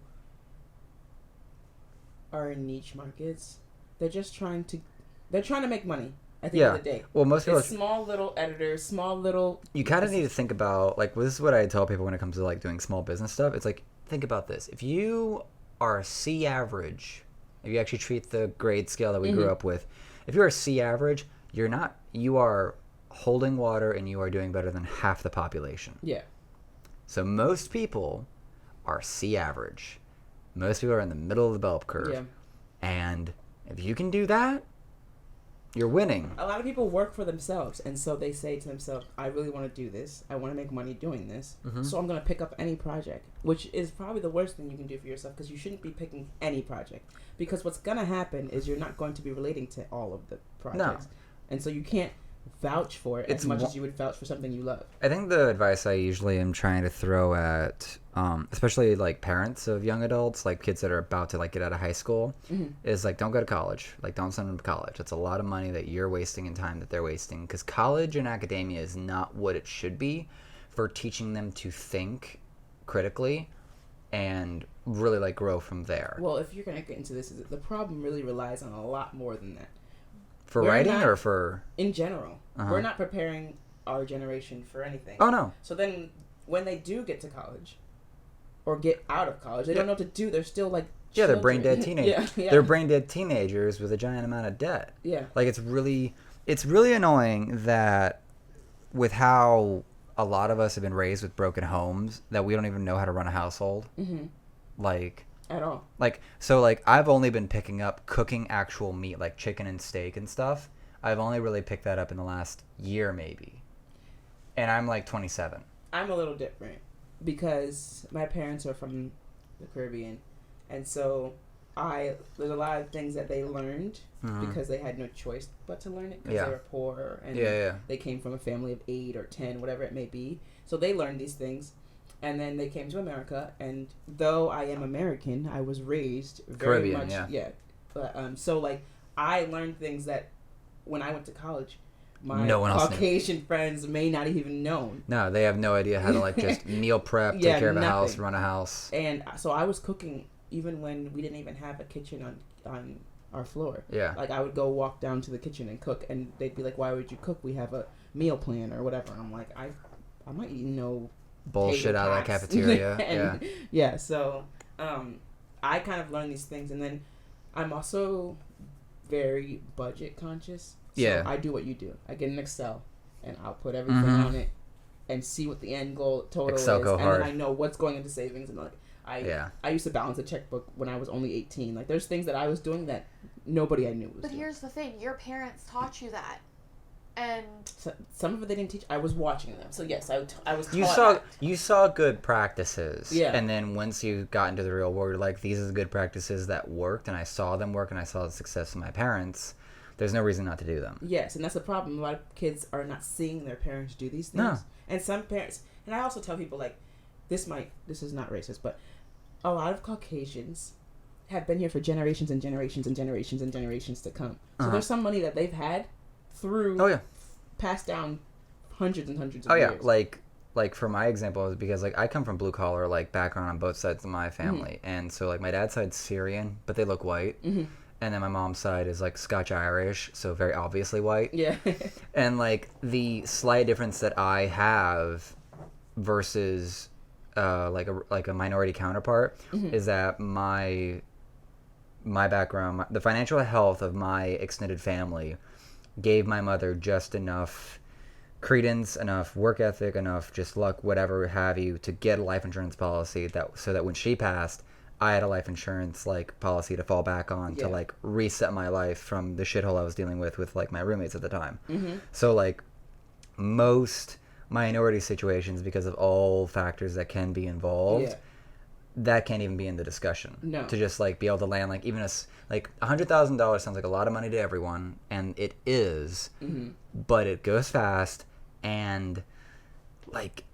are in niche markets. They're trying to make money at the end of the day. Well, most people it's small little editors, small little. You kind of need to think about like this is what I tell people when it comes to like doing small business stuff. It's like think about this: if you are a C average, if you actually treat the grade scale that we grew up with, if you're a C average, you are holding water and you are doing better than half the population. Yeah. So most people are C average. Most people are in the middle of the bell curve. Yeah. And if you can do that, you're winning. A lot of people work for themselves, and so they say to themselves, I really want to do this. I want to make money doing this. So I'm going to pick up any project, which is probably the worst thing you can do for yourself because you shouldn't be picking any project. Because what's going to happen is you're not going to be relating to all of the projects. No. And so you can't vouch for it as much as you would vouch for something you love. I think the advice I usually am trying to throw at especially like parents of young adults, like kids that are about to like get out of high school, is like don't go to college. Like don't send them to college. It's a lot of money that you're wasting and time that they're wasting because college and academia is not what it should be for teaching them to think critically and really like grow from there. Well, if you're going to get into this, the problem really relies on a lot more than that. For writing or for... In general. We're not preparing our generation for anything. Oh, no. So then when they do get to college or get out of college, they don't know what to do. They're still like children. They're brain-dead teenagers. Yeah. They're brain-dead teenagers with a giant amount of debt. Yeah. Like, it's really annoying that with how a lot of us have been raised with broken homes that we don't even know how to run a household. Like... At all. Like, so, like, I've only been picking up cooking actual meat, like chicken and steak and stuff, I've only really picked that up in the last year, maybe. And I'm like 27. I'm a little different because my parents are from the Caribbean, and so there's a lot of things that they learned because they had no choice but to learn it because they were poor and they came from a family of 8 or 10, whatever it may be. So they learned these things, and then they came to America. And though I am American, I was raised very Caribbean, much so like I learned things that when I went to college, my no one Caucasian friends may not have even known. No, they have no idea how to like just meal prep, take care of a house, run a house. And so I was cooking even when we didn't even have a kitchen on our floor. Yeah. Like I would go walk down to the kitchen and cook, and they'd be like, "Why would you cook? We have a meal plan or whatever." And I'm like, I'm not eating no bullshit out of that cafeteria. Yeah. So I kind of learned these things, and then I'm also very budget conscious. So I do what you do. I get an Excel, and I'll put everything on it, and see what the end goal total Excel is, go and hard. then I know what's going into savings, and like I used to balance a checkbook when I was only 18. Like there's things that I was doing that nobody I knew was doing. But here's the thing: your parents taught you that, and some of it they didn't teach. I was watching them, so yes, I was. You saw good practices, yeah. And then once you got into the real world, you're like, these are the good practices that worked, and I saw them work, and I saw the success of my parents. There's no reason not to do them. Yes, and that's the problem. A lot of kids are not seeing their parents do these things. No. And some parents, and I also tell people like, this is not racist, but a lot of Caucasians have been here for generations and generations and generations and generations to come. So there's some money that they've had through passed down hundreds and hundreds of years. Like for my example is because like I come from blue collar like background on both sides of my family, and so like my dad's side's Syrian, but they look white. And then my mom's side is like Scotch-Irish, so very obviously white. Yeah. And like the slight difference that I have versus like a minority counterpart is that my background, the financial health of my extended family gave my mother just enough credence, enough work ethic, enough just luck, whatever have you, to get a life insurance policy so that when she passed, I had a life insurance like policy to fall back on to like reset my life from the shithole I was dealing with like my roommates at the time. So like most minority situations, because of all factors that can be involved, that can't even be in the discussion. No. To just like be able to land like even like $100,000 sounds like a lot of money to everyone, and it is, but it goes fast, and like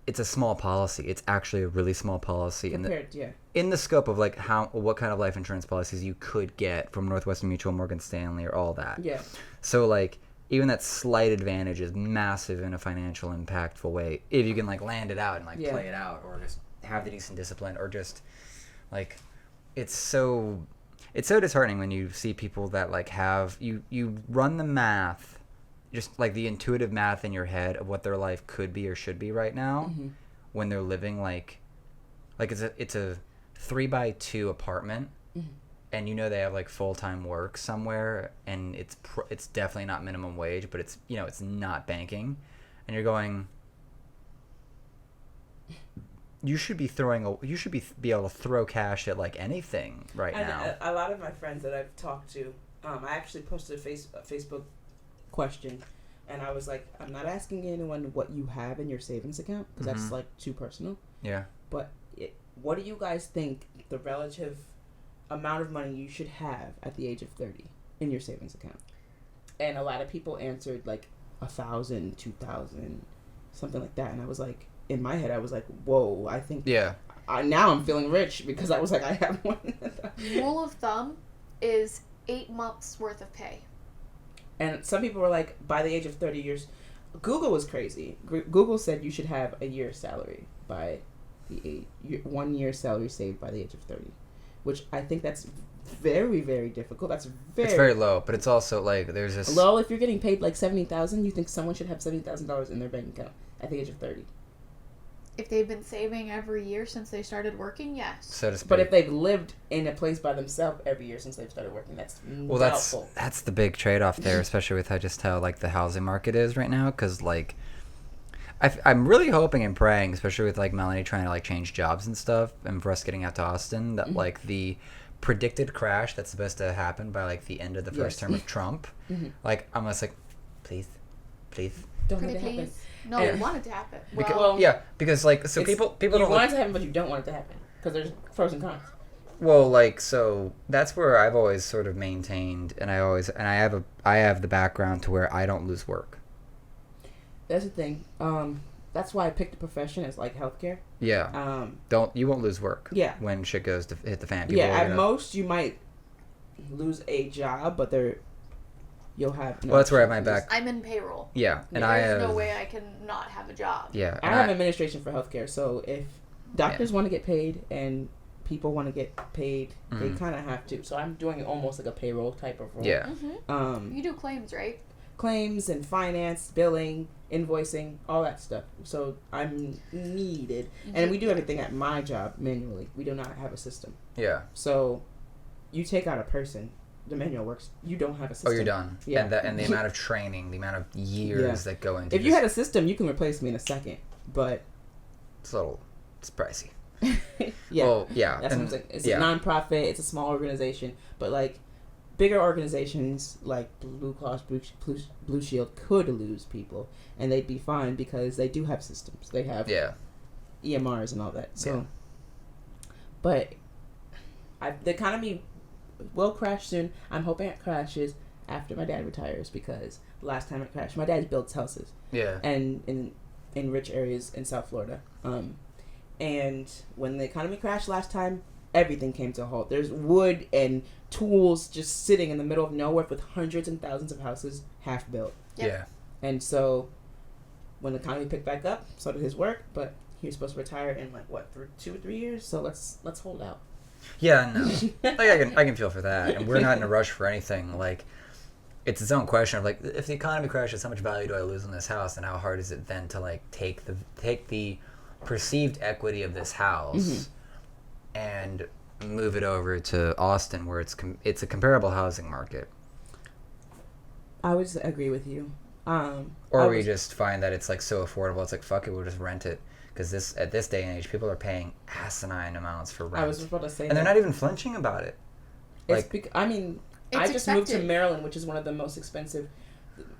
it's a small policy. It's actually a really small policy in the scope of like what kind of life insurance policies you could get from Northwestern Mutual, Morgan Stanley, or all that. Yeah. So like even that slight advantage is massive in a financial impactful way if you can like land it out and like play it out, or just have the decent discipline, or just like it's so disheartening when you see people that like have you run the math, just like the intuitive math in your head of what their life could be or should be right now, when they're living like it's a 3x2 apartment, and you know they have like full-time work somewhere, and it's definitely not minimum wage, but it's it's not banking, and you're going, you should be be able to throw cash at like anything right now. A lot of my friends that I've talked to, I actually posted a Facebook question, and I was like, I'm not asking anyone what you have in your savings account, because that's like too personal. Yeah. But what do you guys think the relative amount of money you should have at the age of 30 in your savings account? And a lot of people answered like 1,000, 2,000, something like that, and I was like, in my head I was like, whoa, I think now I'm feeling rich, because I was like, I have one. Rule of thumb is 8 months worth of pay. And some people were like, by the age of 30 years, Google was crazy. Google said you should have a year's salary by the age, 1 year's salary saved by the age of 30, which I think that's very, very difficult. It's very low, but it's also like there's this low. If you're getting paid like $70,000, you think someone should have $70,000 in their bank account at the age of 30? If they've been saving every year since they started working, yes. So to speak. But if they've lived in a place by themselves every year since they've started working, that's doubtful. That's the big trade-off there, especially with how like the housing market is right now, because like I'm really hoping and praying, especially with like Melanie trying to like change jobs and stuff, and for us getting out to Austin, that like the predicted crash that's supposed to happen by like the end of the first term of Trump, like I'm just like, please, Don't Pretty let it happen. please. No, Yeah. we want it to happen. because, Well, because like so people You don't want it to happen, but you don't want it to happen because there's pros and cons. well like so that's where I've always sort of maintained, and I have the background to where I don't lose work. That's the thing. That's why I picked a profession as like healthcare. Yeah. You won't lose work. Yeah. When shit goes to hit the fan. At most you might lose a job, but you'll have. Well, that's where I have my back. I'm in payroll. Yeah, and There's no way I can not have a job. Yeah, I have administration for healthcare, so if doctors want to get paid and people want to get paid, they kind of have to. So I'm doing almost like a payroll type of role. Yeah. You do claims, right? Claims and finance, billing, invoicing, all that stuff. So I'm needed, and we do everything at my job manually. We do not have a system. Yeah. So you take out a person, the manual works. You don't have a system. Oh, you're done. Yeah. And the amount of training, the amount of years that go into. If you had a system, you can replace me in a second. But it's pricey. Yeah. Well, yeah. That's what I'm saying. It's a non-profit. It's a small organization, but like bigger organizations like Blue Cross Blue Shield could lose people, and they'd be fine because they do have systems. They have EMRs and all that. So, but the economy will crash soon. I'm hoping it crashes after my dad retires, because the last time it crashed, my dad builds houses. Yeah. And in rich areas in South Florida. And when the economy crashed last time, everything came to a halt. There's wood and tools just sitting in the middle of nowhere with hundreds and thousands of houses half built. Yep. Yeah. And so when the economy picked back up, so did his work, but he was supposed to retire in like what, 2 or 3 years? So let's hold out. Yeah, no. Like I can feel for that. And we're not in a rush for anything. Like it's its own question of like, if the economy crashes, how much value do I lose on this house, and how hard is it then to like take the perceived equity of this house and move it over to Austin, where it's a comparable housing market. I would agree with you. Or we just find that it's like so affordable, it's like fuck it, we'll just rent it, because at this day and age, people are paying asinine amounts for rent. I was about to say, and they're not even flinching about it. Like, I just moved to Maryland, which is one of the most expensive,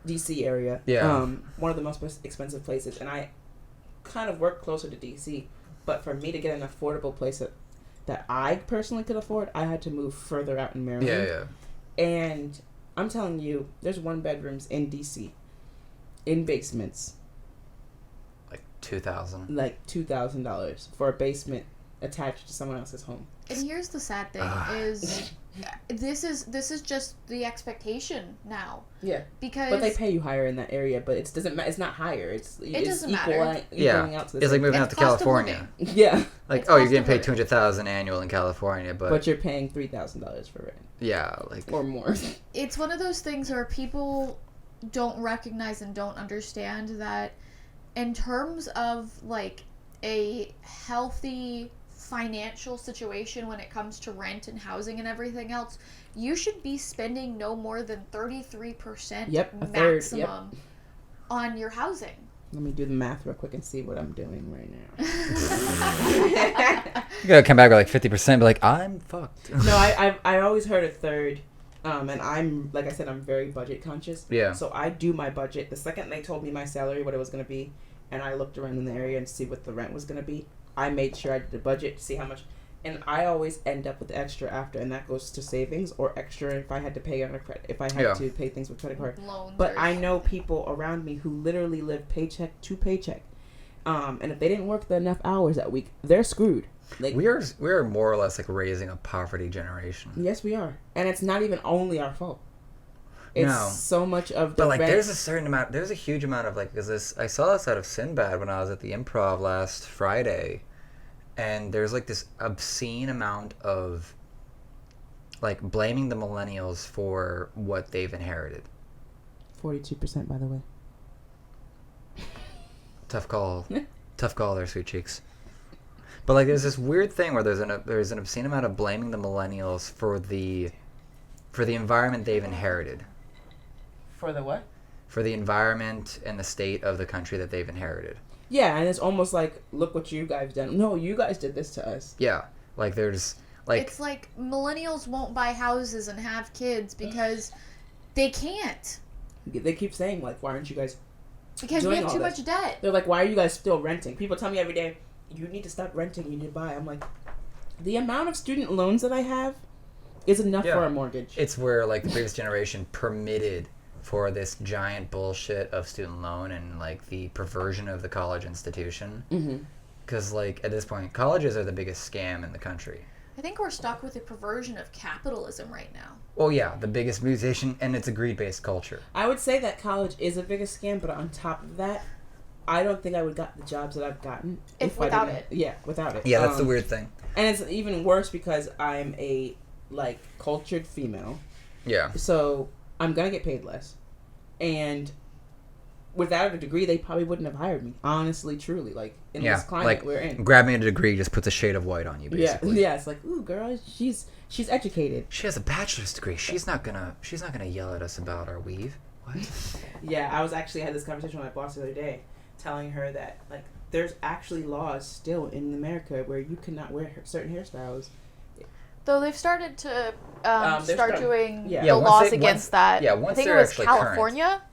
DC area. Yeah. One of the most expensive places, and I kind of work closer to DC, but for me to get an affordable place that I personally could afford, I had to move further out in Maryland. Yeah. And I'm telling you, there's 1-bedrooms in DC, in basements. Like $2,000. Like $2,000 for a basement attached to someone else's home. And here's the sad thing is this is just the expectation now. Yeah. Because but they pay you higher in that area, but it doesn't it's not higher. It's doesn't equal, matter. equaling out to the It's like same. moving out to cost of California. Yeah. Like, It's you're cost getting of paid living. $200,000 annual in California, But you're paying $3,000 for rent. Yeah, like Or more. It's one of those things where people don't recognize and don't understand that in terms of like a healthy financial situation when it comes to rent and housing and everything else, you should be spending no more than 33% maximum on your housing. Let me do the math real quick and see what I'm doing right now. you gotta come back with like 50%, be like, I'm fucked. No, I always heard a third. And I'm, like I said, I'm very budget conscious. Yeah. So I do my budget. The second they told me my salary, what it was going to be, and I looked around in the area and see what the rent was going to be, I made sure I did the budget, see how much. And I always end up with extra after, and that goes to savings or extra if I had to pay on a credit, if I had to pay things with credit card. Loans. But I know people around me who literally live paycheck to paycheck. And if they didn't work enough hours that week, they're screwed. Like, we are more or less like raising a poverty generation. Yes, we are, and it's not even only our fault. It's so much of the. But like, there's a huge amount of like, because I saw this out of Sinbad when I was at the Improv last Friday, and there's like this obscene amount of like blaming the millennials for what they've inherited. 42%, by the way. Tough call there, sweet cheeks. But like, there's this weird thing where there's an obscene amount of blaming the millennials for the environment they've inherited. For the what? For the environment and the state of the country that they've inherited. Yeah, and it's almost like, look what you guys done. No, you guys did this to us. Yeah, like there's Like, it's like millennials won't buy houses and have kids because they can't. They keep saying, like, why aren't you guys Because we doing have too all much this? debt. They're like, why are you guys still renting? People tell me every day, you need to stop renting, you need to buy. I'm like, the amount of student loans that I have is enough for a mortgage. It's where, like, the previous generation permitted for this giant bullshit of student loan and, like, the perversion of the college institution. Because, like, at this point, colleges are the biggest scam in the country. I think we're stuck with the perversion of capitalism right now. Oh, yeah, the biggest musician, and it's a greed-based culture. I would say that college is a biggest scam, but on top of that, I don't think I would got the jobs that I've gotten if without it. Yeah, without it. Yeah, that's the weird thing. And it's even worse because I'm a, like, cultured female. Yeah. So I'm going to get paid less. And without a degree, they probably wouldn't have hired me. Honestly, truly. Like, in this climate we're in. Grabbing a degree just puts a shade of white on you, basically. Yeah, it's like, ooh, girl, she's educated. She has a bachelor's degree. She's not gonna yell at us about our weave. What? Yeah, I had this conversation with my boss the other day, telling her that, like, there's actually laws still in America where you cannot wear certain hairstyles. Though they've started to doing the laws against that. Yeah, once I think they're it was actually California. Current.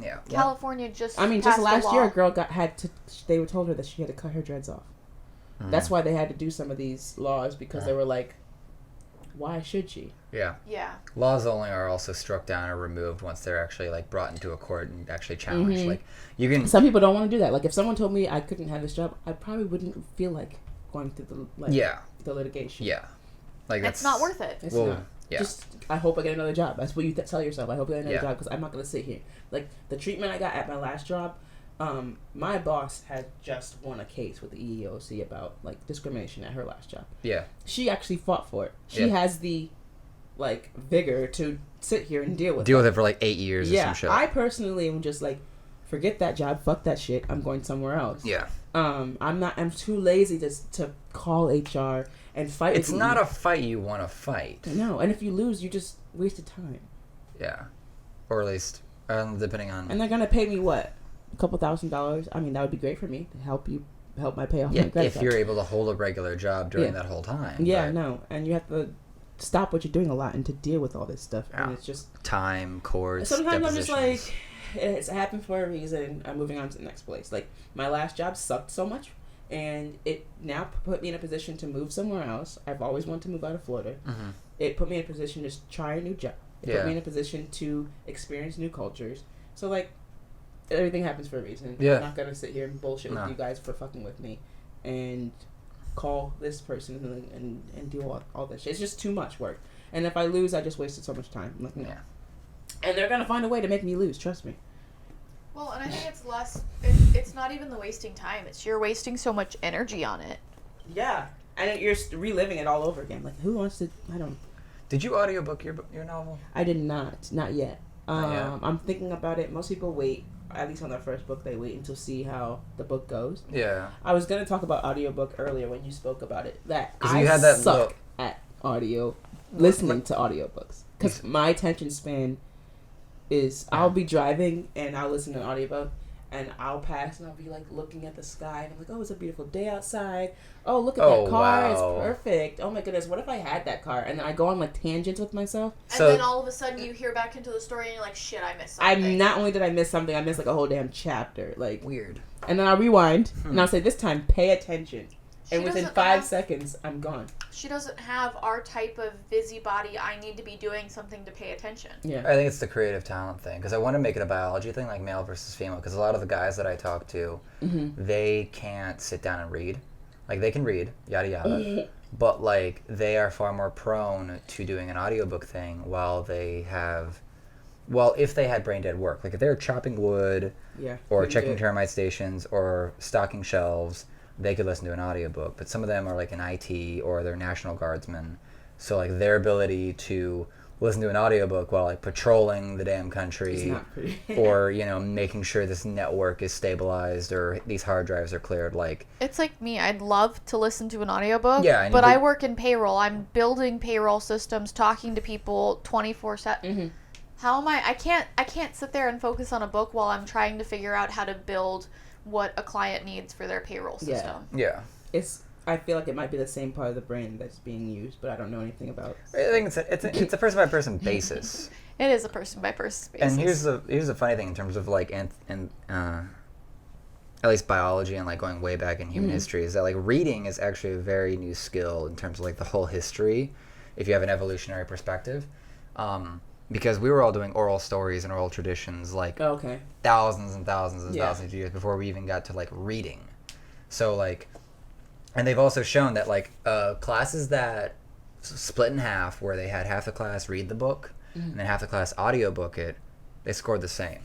Yeah. California just. I mean, passed just last a year, law. a girl they were told her that she had to cut her dreads off. That's why they had to do some of these laws, because they were like, why should she? Yeah. Yeah. Laws only are also struck down or removed once they're actually, like, brought into a court and actually challenged. Like, you can. Some people don't want to do that. Like, if someone told me I couldn't have this job, I probably wouldn't feel like going through the litigation. Yeah. Like, that's It's not worth it. It's not. Yeah. Just, I hope I get another job. That's what you tell yourself. I hope I get another Yeah. job, because I'm not going to sit here. Like, the treatment I got at my last job, my boss had just won a case with the EEOC about, like, discrimination at her last job. Yeah. She actually fought for it. She has the, like, vigor to sit here and deal with it for, like, 8 years or some shit. I personally am just like, forget that job, fuck that shit, I'm going somewhere else. Yeah. I'm too lazy to call HR and fight. It's not a fight you want to fight. No, and if you lose, you just wasted time. Yeah. Or at least, depending on... And they're going to pay me, what, a couple $1,000s? I mean, that would be great for me to help my pay off my credit if card. you're able to hold a regular job during that whole time. Yeah, but no, and you have to stop what you're doing a lot and to deal with all this stuff. Yeah. And it's just... Time, courts, sometimes I'm just depositions. like... It's happened for a reason. I'm moving on to the next place. Like, my last job sucked so much, and it now put me in a position to move somewhere else. I've always wanted to move out of Florida. Mm-hmm. It put me in a position to try a new job. It put me in a position to experience new cultures. So, like, everything happens for a reason. Yeah. I'm not going to sit here and bullshit with you guys for fucking with me and call this person and do all this shit. It's just too much work. And if I lose, I just wasted so much time. I'm like, no. Yeah. And they're going to find a way to make me lose, trust me. Well, and I think it's less. It's not even the wasting time. It's you're wasting so much energy on it. Yeah. And you're reliving it all over again. Like, who wants to... I don't... Did you audiobook your novel? I did not. Not yet. Not yet. I'm thinking about it. Most people wait, at least on their first book, they wait until see how the book goes. Yeah. I was going to talk about audiobook earlier when you spoke about it. That I you had that suck at listening to audiobooks. Because my attention span is, I'll be driving and I'll listen to an audiobook and I'll pass and I'll be like looking at the sky and I'm like, oh, it's a beautiful day outside. Oh, look at that car. Wow. It's perfect. Oh my goodness, what if I had that car? And then I go on like tangents with myself. And then all of a sudden you hear back into the story and you're like, shit, I missed something. Not only did I miss something, I missed like a whole damn chapter. Like, weird. And then I'll rewind and I'll say, this time, pay attention. And within 5 seconds, I'm gone. She doesn't have our type of busybody, I need to be doing something to pay attention. Yeah. I think it's the creative talent thing. Because I want to make it a biology thing, like male versus female. Because a lot of the guys that I talk to, they can't sit down and read. Like, they can read, yada yada. But, like, they are far more prone to doing an audiobook thing while they have... Well, if they had brain dead work. Like, if they're chopping wood, or checking termite stations, or stocking shelves... they could listen to an audiobook, but some of them are like in IT or they're National Guardsmen. So like their ability to listen to an audiobook while like patrolling the damn country or, you know, making sure this network is stabilized or these hard drives are cleared, like... It's like me. I'd love to listen to an audiobook, but I work in payroll. I'm building payroll systems, talking to people 24/7. How am I can't sit there and focus on a book while I'm trying to figure out how to build what a client needs for their payroll system. Yeah. It's I feel like it might be the same part of the brain that's being used, but I don't know anything about. I think it's a person by person basis. It is a person by person basis. And here's the funny thing in terms of like at least biology and like going way back in human history is that like reading is actually a very new skill in terms of like the whole history, if you have an evolutionary perspective, because we were all doing oral stories and oral traditions like thousands and thousands and thousands of years before we even got to like reading. So like, and they've also shown that like classes that split in half, where they had half the class read the book and then half the class audiobook it, they scored the same.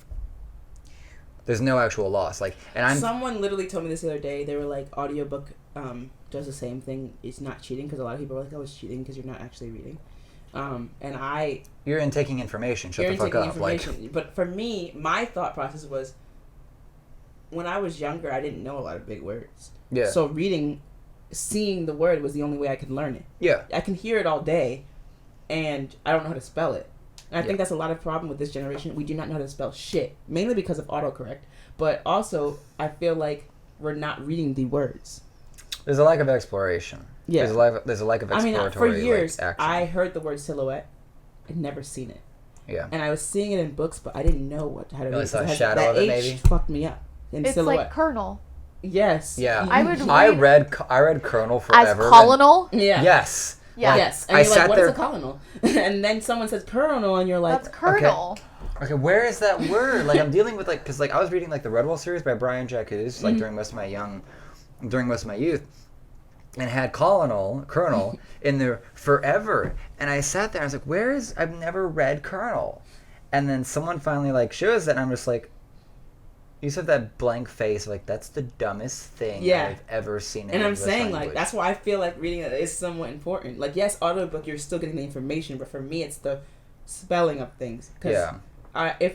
There's no actual loss. Like, and someone literally told me this the other day. They were like, audiobook does the same thing. It's not cheating, because a lot of people are like, oh, it's cheating because you're not actually reading. You're in taking information. Shut the fuck up. Like, but for me, my thought process was, when I was younger, I didn't know a lot of big words. Yeah. So reading, seeing the word was the only way I could learn it. Yeah. I can hear it all day, and I don't know how to spell it. And I think that's a lot of problem with this generation. We do not know how to spell shit, mainly because of autocorrect. But also, I feel like we're not reading the words. There's a lack of exploration. Yeah. There's a lack of exploratory. I mean, for years, like, action. I heard the word silhouette. I'd never seen it. Yeah. And I was seeing it in books, but I didn't know how to read it. Saw a shadow that of it, H maybe? fucked me up. It's silhouette. like Colonel. Yes. Yeah. I read Colonel forever. As Colonel? Yeah. Yes. Yeah. Yes. And I you're like, sat what there... is a colonel? And then someone says Colonel, and you're like... That's Colonel. Okay, where is that word? Like, I'm dealing with, like... Because, like, I was reading, like, the Redwall series by Brian Jacques, like, during most of my youth. And had Colonel in there forever. And I sat there, and I was like, I've never read Colonel. And then someone finally, like, shows it, and I'm just like... You just have that blank face, like, that's the dumbest thing I've ever seen in And I'm English saying, language. like, that's why I feel like reading it is somewhat important. Like, yes, audiobook, you're still getting the information, but for me, it's the spelling of things. Yeah. I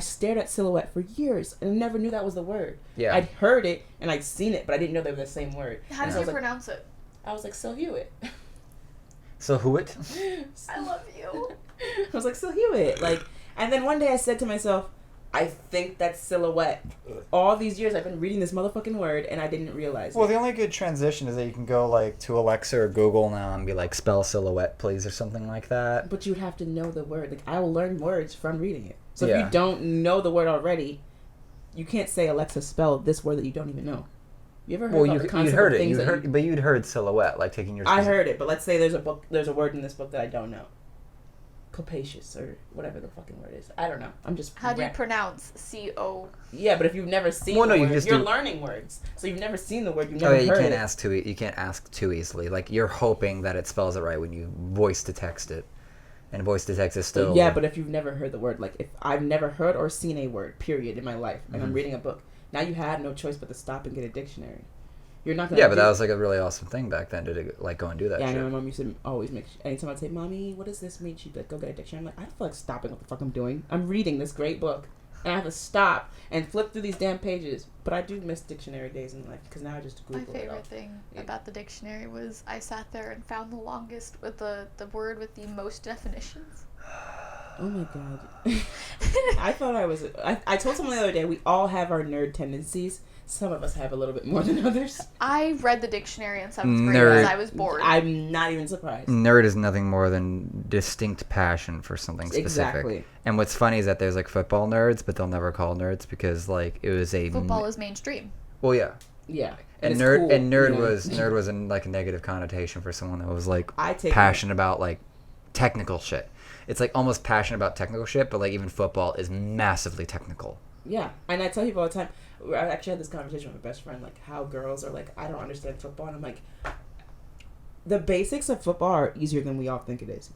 stared at silhouette for years, and I never knew that was the word. Yeah. I'd heard it, and I'd seen it, but I didn't know they were the same word. How do you pronounce it? I was like, Silhouette. Silhouette? I love you. I was like, Silhouette. Like, and then one day I said to myself, I think that's silhouette. All these years I've been reading this motherfucking word, and I didn't realize Well, it. the only good transition is that you can go, like, to Alexa or Google now and be like, spell silhouette, please, or something like that. But you'd have to know the word. Like, I will learn words from reading it. So if Yeah. you don't know the word already, you can't say, Alexa, spell this word that you don't even know. You ever heard about the concept of things you'd heard silhouette, like taking your... I heard it, but let's say there's a word in this book that I don't know. Capacious, or whatever the fucking word is. I don't know. I'm just... How do you pronounce C-O? Yeah, but if you've never seen the word, you're learning words. So you've never seen the word, you've never heard it. You can't ask too easily. Like, you're hoping that it spells it right when you voice to text it. And voice to text is still... Yeah, but if you've never heard the word, like, if I've never heard or seen a word, period, in my life, and I'm reading a book, now you had no choice but to stop and get a dictionary. You're not gonna... Yeah, but that was, like, a really awesome thing back then to, like, go and do that shit. Yeah, I know my mom used to always make... Anytime I'd say, Mommy, what does this mean? She'd be like, go get a dictionary. I'm like, I don't feel like stopping what the fuck I'm doing. I'm reading this great book. And I have to stop and flip through these damn pages. But I do miss dictionary days in life, because now I just Google it. My favorite thing about the dictionary was I sat there and found the longest with the word with the most definitions. Oh my god. I thought I told someone the other day, we all have our nerd tendencies. Some of us have a little bit more than others. I read the dictionary in 7th grade because I was bored. I'm not even surprised. Nerd is nothing more than distinct passion for something specific. Exactly. And what's funny is that there's, like, football nerds, but they'll never call nerds because, like, it was a... Football is mainstream. Well, yeah. Yeah. And nerd was in, like, a negative connotation for someone that was, like, passionate about, like, technical shit. It's, like, almost passionate about technical shit, but, like, even football is massively technical. Yeah. And I tell people all the time, I actually had this conversation with my best friend, like, how girls are like, I don't understand football. And I'm like, the basics of football are easier than we all think it is.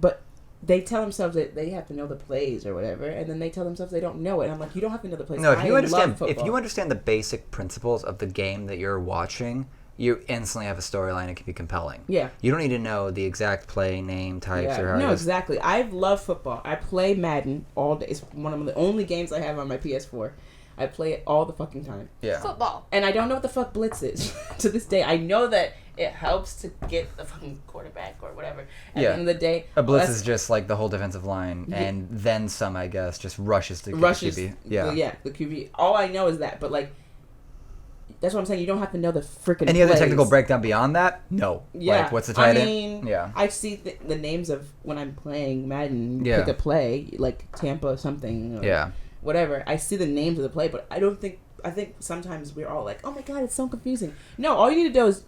But they tell themselves that they have to know the plays or whatever, and then they tell themselves they don't know it. And I'm like, you don't have to know the plays. No, if you understand the basic principles of the game that you're watching, you instantly have a storyline that can be compelling. Yeah. You don't need to know the exact play name types or how. No, exactly. I love football. I play Madden all day. It's one of the only games I have on my PS4. I play it all the fucking time. Yeah. Football. And I don't know what the fuck blitz is to this day. I know that it helps to get the fucking quarterback or whatever. At the end of the day, a blitz is just like the whole defensive line, and then some, I guess, just rushes to QB. Yeah, the QB. All I know is that, but like, That's what I'm saying. You don't have to know the freaking Any other plays. technical breakdown beyond that? No. Yeah. Like, what's the tight I end? mean, Yeah. I see the names of when I'm playing Madden. Yeah. Pick a play like Tampa something. Or Yeah. Whatever. I see the names of the play, but I don't think. I think sometimes we're all like, "Oh my god, it's so confusing." No, all you need to do is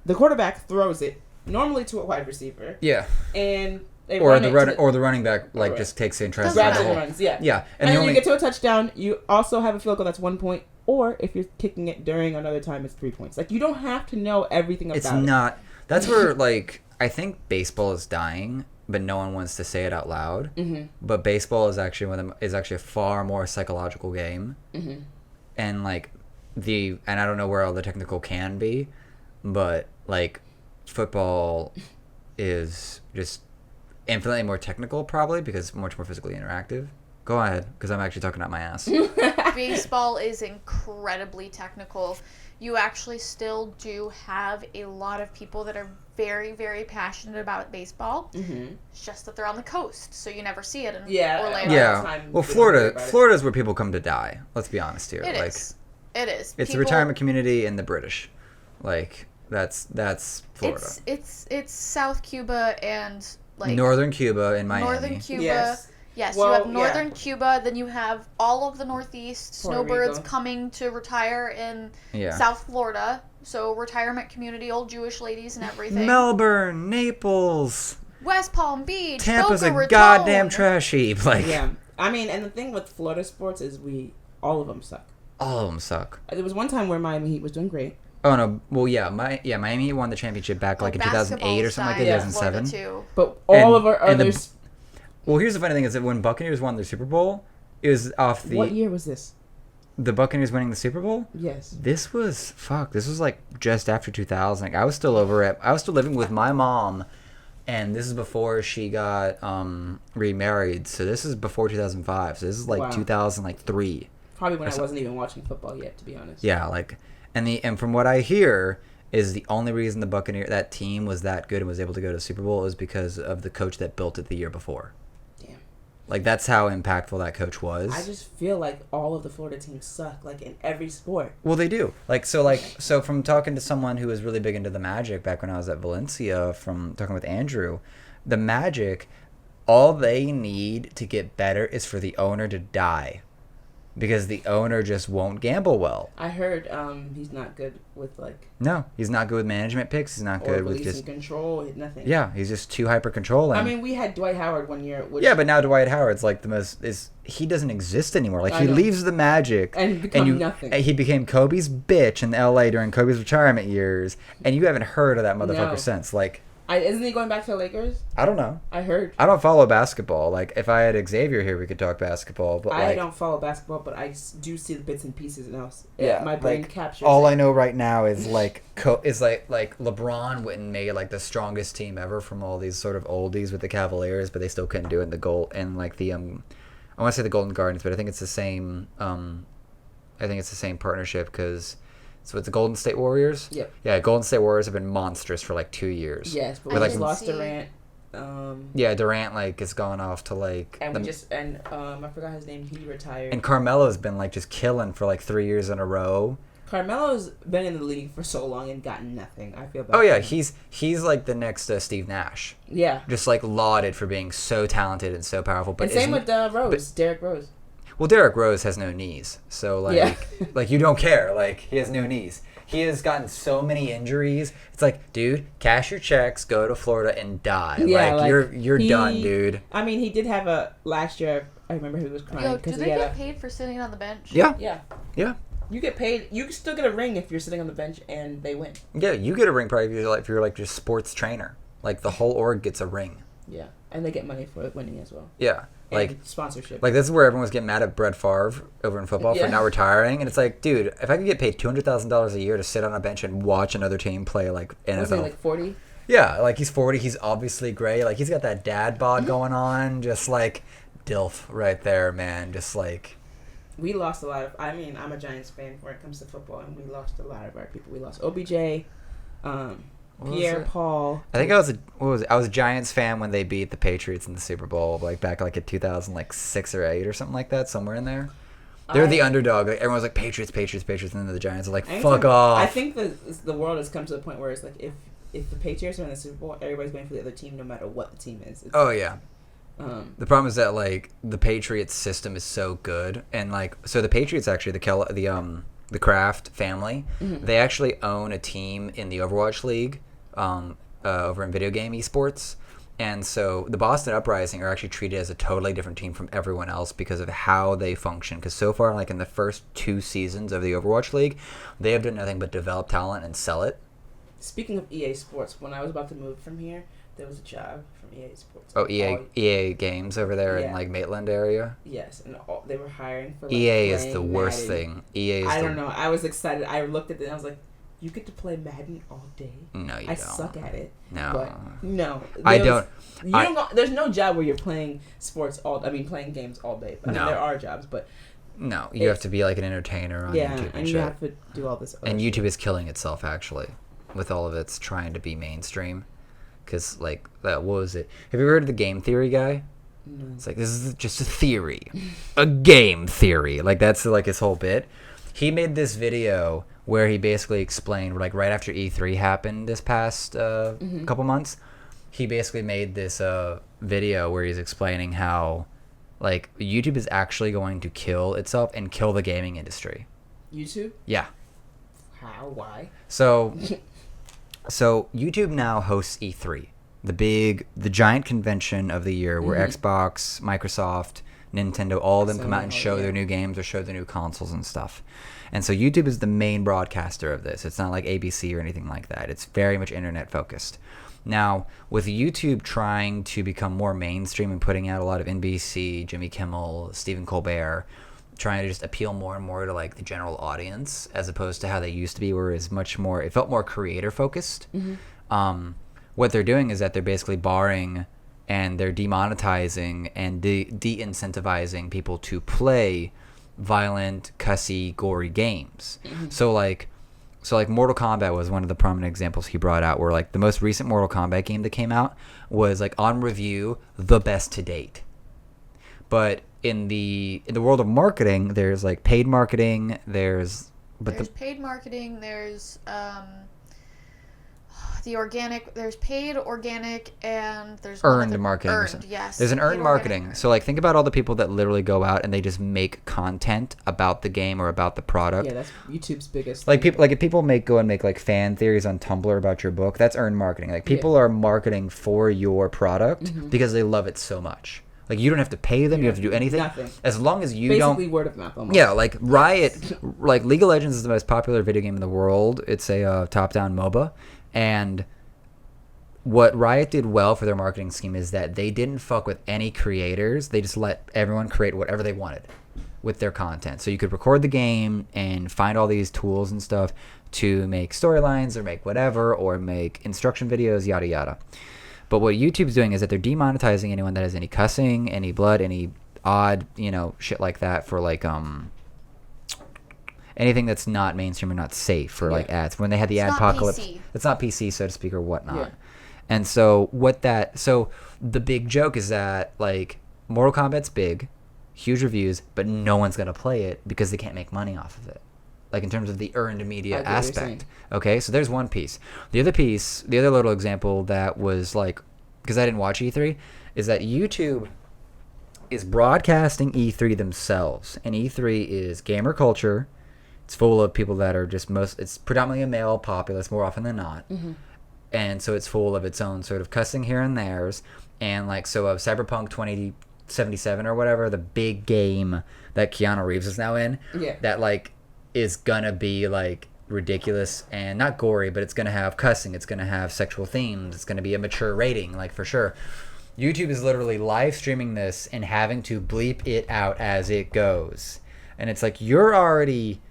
the quarterback throws it normally to a wide receiver. Yeah. And they Or run the it or the running back Right. just takes it and tries to Doesn't grab grabs the and hole. runs. Yeah. Yeah. And the then only you get to a touchdown. You also have a field goal that's 1 point. Or if you're kicking it during another time, it's 3 points. Like, you don't have to know everything about it's it. not. That's where, like, I think baseball is dying, but no one wants to say it out loud. Mm-hmm. But baseball is actually a far more psychological game, Mm-hmm. and like and I don't know where all the technical can be, but like football is just infinitely more technical, probably because it's much more physically interactive. Go ahead, because I'm actually talking out my ass. Baseball is incredibly technical. You actually still do have a lot of people that are very, very passionate about baseball. Mm-hmm. It's just that they're on the coast, so you never see it in Yeah. Orlando. Yeah. Time Well, we don't worry about it. Florida's where people come to die. Let's be honest here. It like, is. It is. It's the retirement community and the British. Like that's Florida. It's South Cuba and like Northern Cuba and Miami. Northern Cuba. Yes. Yes, Well, you have Northern yeah. Cuba, then you have all of the Northeast Puerto snowbirds Rico. coming to retire in Yeah. South Florida. So retirement community, old Jewish ladies and everything. Melbourne, Naples, West Palm Beach, Tampa's Boca a Raton. goddamn trash heap. Like Yeah. I mean, and the thing with Florida sports is all of them suck. all of them suck. There was one time where Miami Heat was doing great. Oh no, well Miami Heat won the championship back like in 2008 or something like that, 2007. Too. But all And- of our and the- others... Well, here's the funny thing is that when Buccaneers won their Super Bowl, it was off What year was this? the Buccaneers winning the Super Bowl. Yes. This was like just after 2000. Like I was still living with my mom, and this is before she got remarried. So this is before 2005. So this is like Wow. 2003. Probably when Or I so- wasn't even watching football yet, to be honest. Yeah, like and from what I hear is the only reason that team was that good and was able to go to the Super Bowl is because of the coach that built it the year before. Damn. Like that's how impactful that coach was. I just feel like all of the Florida teams suck, like in every sport. Well, they do. So from talking to someone who was really big into the Magic back when I was at Valencia, from talking with Andrew, the Magic, all they need to get better is for the owner to die, because the owner just won't gamble well. I heard he's not good with like No, he's not good with management picks. He's not or good with releasing just control, nothing. yeah. He's just too hyper controlling. I mean, we had Dwight Howard one year, which yeah, but now Dwight Howard's like he doesn't exist anymore. Like I he know. leaves the Magic and become nothing. He became Kobe's bitch in L.A. during Kobe's retirement years, and you haven't heard of that motherfucker No. since. Like, Isn't he going back to the Lakers? I don't know. I heard. I don't follow basketball. Like, if I had Xavier here, we could talk basketball. But I like, don't follow basketball, but I do see the bits and pieces, and Yeah, my brain like, captures. all it. I know right now is like like LeBron went and made like the strongest team ever from all these sort of oldies with the Cavaliers, but they still couldn't do it in the goal and like the I want to say the Golden Gardens, but I think it's the same. I think it's the same partnership because. So it's the Golden State Warriors? Yep. Yeah, Golden State Warriors have been monstrous for like 2 years. Yes, but I we like- just lost see- Durant. Yeah, Durant like is going off to like And I forgot his name. He retired. and Carmelo's been like just killing for like 3 years in a row. Carmelo's been in the league for so long and gotten nothing. I feel bad. Oh yeah, for him. he's like the next Steve Nash. Yeah. Just like lauded for being so talented and so powerful. But And same isn't- with Rose, Derrick Rose. well, Derrick Rose has no knees, so like Yeah. like you don't care. Like he has no knees. He has gotten so many injuries. It's like, dude, cash your checks, go to Florida and die. Yeah, like like, you're done, dude. I mean, he did have a last year. I remember he was crying Yo, do because they he had get a. paid for sitting on the bench? Yeah, Yeah. yeah, You get paid. You still get a ring if you're sitting on the bench and they win. yeah. You get a ring probably if you're like just sports trainer. Like the whole org gets a ring. Yeah, and they get money for winning as well. Yeah, like. And sponsorship. Like this is where everyone was getting mad at Brett Favre over in football Yeah. for now retiring, and it's like, dude, if I could get paid $200,000 a year to sit on a bench and watch another team play like Was he NFL, like 40? yeah, like he's 40, he's obviously great, like he's got that dad bod going on, just like DILF right there, man, just like We lost a lot of. I mean, I'm a Giants fan when it comes to football, and we lost a lot of our people. We lost OBJ, What was Pierre it? Paul. I think I was a Giants fan when they beat the Patriots in the Super Bowl, like back like in 2006 or 8 or something like that, somewhere in there. They're the underdog. Like, everyone's like Patriots, Patriots, Patriots, and then the Giants are like, fuck off. I think the world has come to the point where it's like if the Patriots are in the Super Bowl, everybody's going for the other team, no matter what the team is. Oh yeah. The problem is that like the Patriots system is so good, and like so the Patriots actually the Kraft family, they actually own a team in the Overwatch League, over in video game esports. And so the Boston Uprising are actually treated as a totally different team from everyone else because of how they function. Because so far, like in the first 2 seasons of the Overwatch League, they have done nothing but develop talent and sell it. Speaking of EA Sports, when I was about to move from here, there was a job from EA Sports. Oh, EA Games over there in like Maitland area? Yes, and they were hiring for like, EA is the worst thing. EA is I don't know. I was excited. I looked at it and I was like, you get to play Madden all day. No, you don't. I suck at it. No. But no. I don't. There's no job where you're playing playing games all day. I mean, there are jobs, but. No, you have to be like an entertainer on YouTube and you have to do all this. And YouTube is killing itself, actually, with all of its trying to be mainstream. Because, like, what was it? Have you ever heard of the game theory guy? No. It's like, this is just a theory. A game theory. Like, that's, like, his whole bit. He made this video where he basically explained, like, right after E3 happened this past couple months, he basically made this video where he's explaining how, like, YouTube is actually going to kill itself and kill the gaming industry. YouTube? Yeah. How? Why? So YouTube now hosts E3, the giant convention of the year where Xbox, Microsoft, Nintendo, all of them come out and show their new games or show their new consoles and stuff. And so YouTube is the main broadcaster of this. It's not like ABC or anything like that. It's very much internet focused. Now, with YouTube trying to become more mainstream and putting out a lot of NBC, Jimmy Kimmel, Stephen Colbert, trying to just appeal more and more to like the general audience as opposed to how they used to be, where it felt more creator focused. What they're doing is that they're basically barring and they're demonetizing and de-incentivizing people to play violent, cussy, gory games. So like Mortal Kombat was one of the prominent examples he brought out, where like the most recent Mortal Kombat game that came out was like on review the best to date. But in the world of marketing, there's like paid marketing, there's paid marketing, there's the organic, there's paid, organic, and there's earned marketing. Yes. There's an earned marketing. So like think about all the people that literally go out and they just make content about the game or about the product. Yeah, that's YouTube's biggest like thing. People, like if people go and make like fan theories on Tumblr about your book, that's earned marketing. Like people are marketing for your product because they love it so much. Like you don't have to pay them, you have to do anything. Nothing. As long as you Basically don't. word of mouth almost. Yeah, like Riot, like League of Legends is the most popular video game in the world. It's a top-down MOBA, and what Riot did well for their marketing scheme is that they didn't fuck with any creators. They just let everyone create whatever they wanted with their content. So you could record the game and find all these tools and stuff to make storylines or make whatever or make instruction videos, yada yada. But what YouTube's doing is that they're demonetizing anyone that has any cussing, any blood, any odd, shit like that for like anything that's not mainstream or not safe for like ads. When they had the adpocalypse, it's not PC, so to speak, or whatnot. Yeah. And so the big joke is that like Mortal Kombat's big, huge reviews, but no one's gonna play it because they can't make money off of it. Like in terms of the earned media aspect. Okay, so there's one piece. The other little example that was like, because I didn't watch E3, is that YouTube is broadcasting E3 themselves. And E3 is gamer culture. It's full of people that are it's predominantly a male populace more often than not. And so it's full of its own sort of cussing here and there's. And like, so Cyberpunk 2077 or whatever, the big game that Keanu Reeves is now in, that like is gonna be like ridiculous and not gory, but it's gonna have cussing, it's gonna have sexual themes, it's gonna be a mature rating, like for sure. YouTube is literally live streaming this and having to bleep it out as it goes. And it's like you're already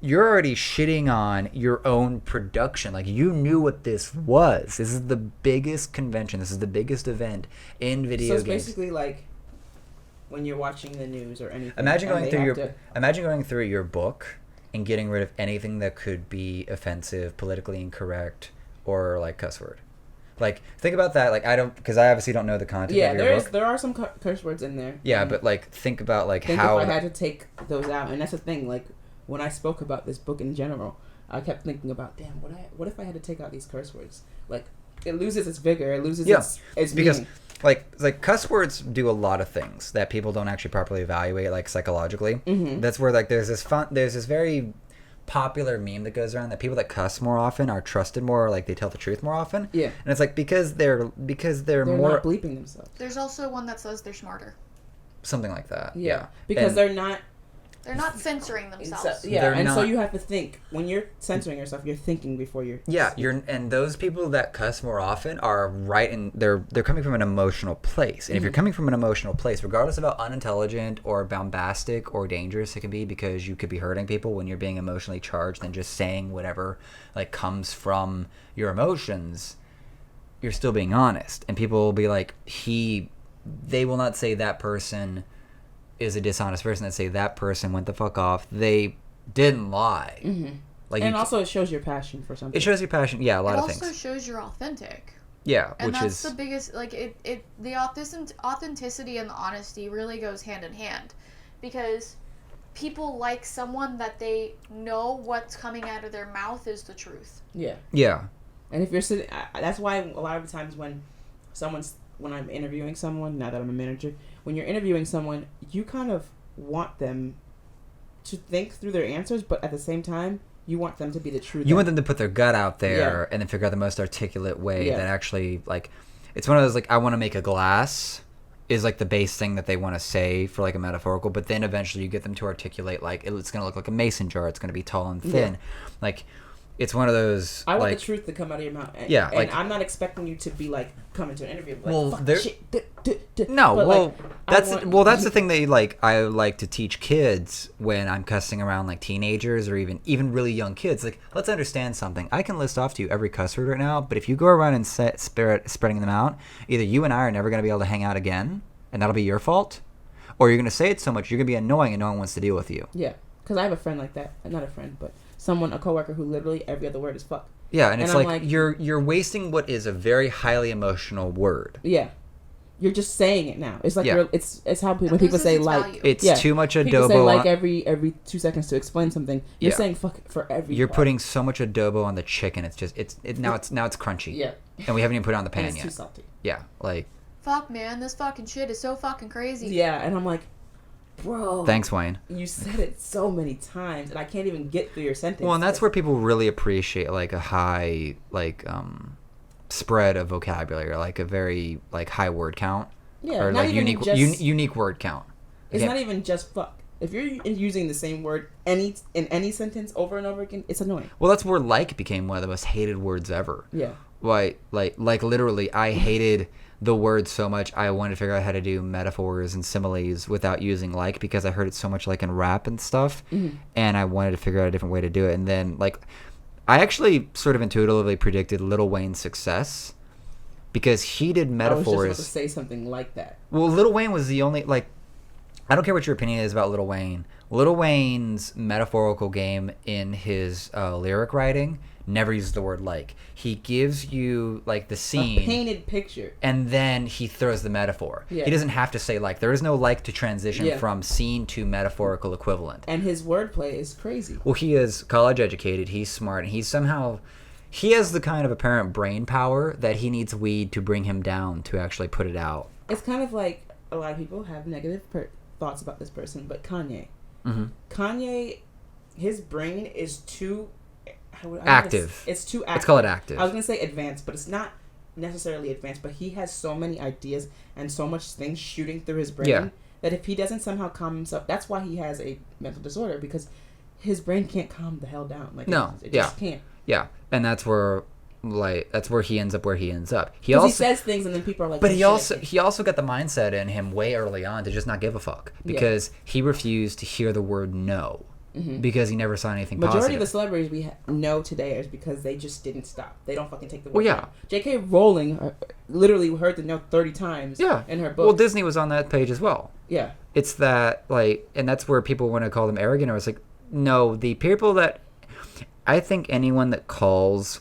shitting on your own production. Like you knew what this was. This is the biggest convention. This is the biggest event in video games. So it's basically like when you're watching the news or anything. Imagine going through your book and getting rid of anything that could be offensive, politically incorrect, or like cuss word. Like, think about that. Like, because I obviously don't know the content Yeah, of your book. there are some curse words in there. Yeah, but like, think about like think how if I had to take those out, and that's the thing. Like, when I spoke about this book in general, I kept thinking about, damn, what if I had to take out these curse words? Like, it loses its vigor. It loses its because meaning. like cuss words do a lot of things that people don't actually properly evaluate, like psychologically. Mm-hmm. That's where like there's this very popular meme that goes around that people that cuss more often are trusted more, like they tell the truth more often. Yeah, and it's like because they're more not bleeping themselves. There's also one that says they're smarter. Something like that. Yeah. Because and they're not censoring themselves. So you have to think when you're censoring yourself. You're thinking before you're. Yeah, and those people that cuss more often are right, and they're coming from an emotional place. And if you're coming from an emotional place, regardless of how unintelligent or bombastic or dangerous it can be, because you could be hurting people when you're being emotionally charged and just saying whatever like comes from your emotions, you're still being honest. And people will be like, they will not say that person is a dishonest person. That say that person went the fuck off. They didn't lie. Mm-hmm. Like, and also it shows your passion for something. It shows your passion. Yeah, a lot of things. It also shows you're authentic. Yeah, and which that's is the biggest. Like the authenticity and the honesty really goes hand in hand, because people like someone that they know what's coming out of their mouth is the truth. Yeah. Yeah. And if you're sitting, that's why a lot of the times when I'm interviewing someone, now that I'm a manager, when you're interviewing someone, you kind of want them to think through their answers, but at the same time, you want them to be the truth. You want them to put their gut out there and then figure out the most articulate way that actually, like, it's one of those, like, I want to make a glass is, like, the base thing that they want to say for, like, a metaphorical, but then eventually you get them to articulate, like, it's going to look like a mason jar, it's going to be tall and thin. Yeah. Like, it's one of those. I want the truth to come out of your mouth. And, and I'm not expecting you to be like coming to an interview. Like, well, fuck shit. No, but well, like, that's the thing that I like to teach kids when I'm cussing around like teenagers or even really young kids. Like, let's understand something. I can list off to you every cuss word right now, but if you go around and spreading them out, either you and I are never going to be able to hang out again, and that'll be your fault, or you're going to say it so much you're going to be annoying and no one wants to deal with you. Yeah, because I have a friend like that. Not a friend, but a coworker who literally every other word is fuck. Yeah, and it's like you're wasting what is a very highly emotional word. Yeah, you're just saying it now. It's like it's how when people say like value. It's too much adobo. People say like every 2 seconds to explain something. You're saying fuck for every. You're putting so much adobo on the chicken. It's just now it's crunchy. Yeah, and we haven't even put it on the pan it's yet. Too salty. Yeah, like. Fuck, man, this fucking shit is so fucking crazy. Yeah, and I'm like, bro. Thanks, Wayne. You said it so many times, and I can't even get through your sentence. Well, and that's where people really appreciate like a high spread of vocabulary, or like a very like high word count. Yeah, or like unique word count. It's not even just fuck. If you're using the same word in any sentence over and over again, it's annoying. Well, that's where like became one of the most hated words ever. Yeah. Like literally, I hated the word so much. I wanted to figure out how to do metaphors and similes without using like, because I heard it so much like in rap and stuff, and I wanted to figure out a different way to do it. And then like, I actually sort of intuitively predicted Lil Wayne's success because he did metaphors. I was just about to say something like that. Well, Lil Wayne was the only like. I don't care what your opinion is about Lil Wayne. Lil Wayne's metaphorical game in his lyric writing never uses the word like. He gives you like the scene, a painted picture, and then he throws the metaphor. Yeah. He doesn't have to say like. There is no like to transition from scene to metaphorical equivalent. And his wordplay is crazy. Well, he is college educated. He's smart, and he has the kind of apparent brain power that he needs weed to bring him down to actually put it out. It's kind of like a lot of people have negative thoughts about this person, but Kanye. Mm-hmm. Kanye, his brain is too active. It's too active. Let's call it active. I was going to say advanced, but it's not necessarily advanced, but he has so many ideas and so much things shooting through his brain that if he doesn't somehow calm himself, that's why he has a mental disorder, because his brain can't calm the hell down. Like it just can't. Yeah, and that's where he ends up where he ends up. He says things and then people are like, but he also got the mindset in him way early on to just not give a fuck, because he refused to hear the word no. Mm-hmm. Because he never saw anything Majority positive. of the celebrities we know today is because they just didn't stop. They don't fucking take the word. Well, yeah. Down. J.K. Rowling literally heard the no 30 times in her book. Well, Disney was on that page as well. Yeah. It's that, like, and that's where people want to call them arrogant, or it's like, no, the people that, I think anyone that calls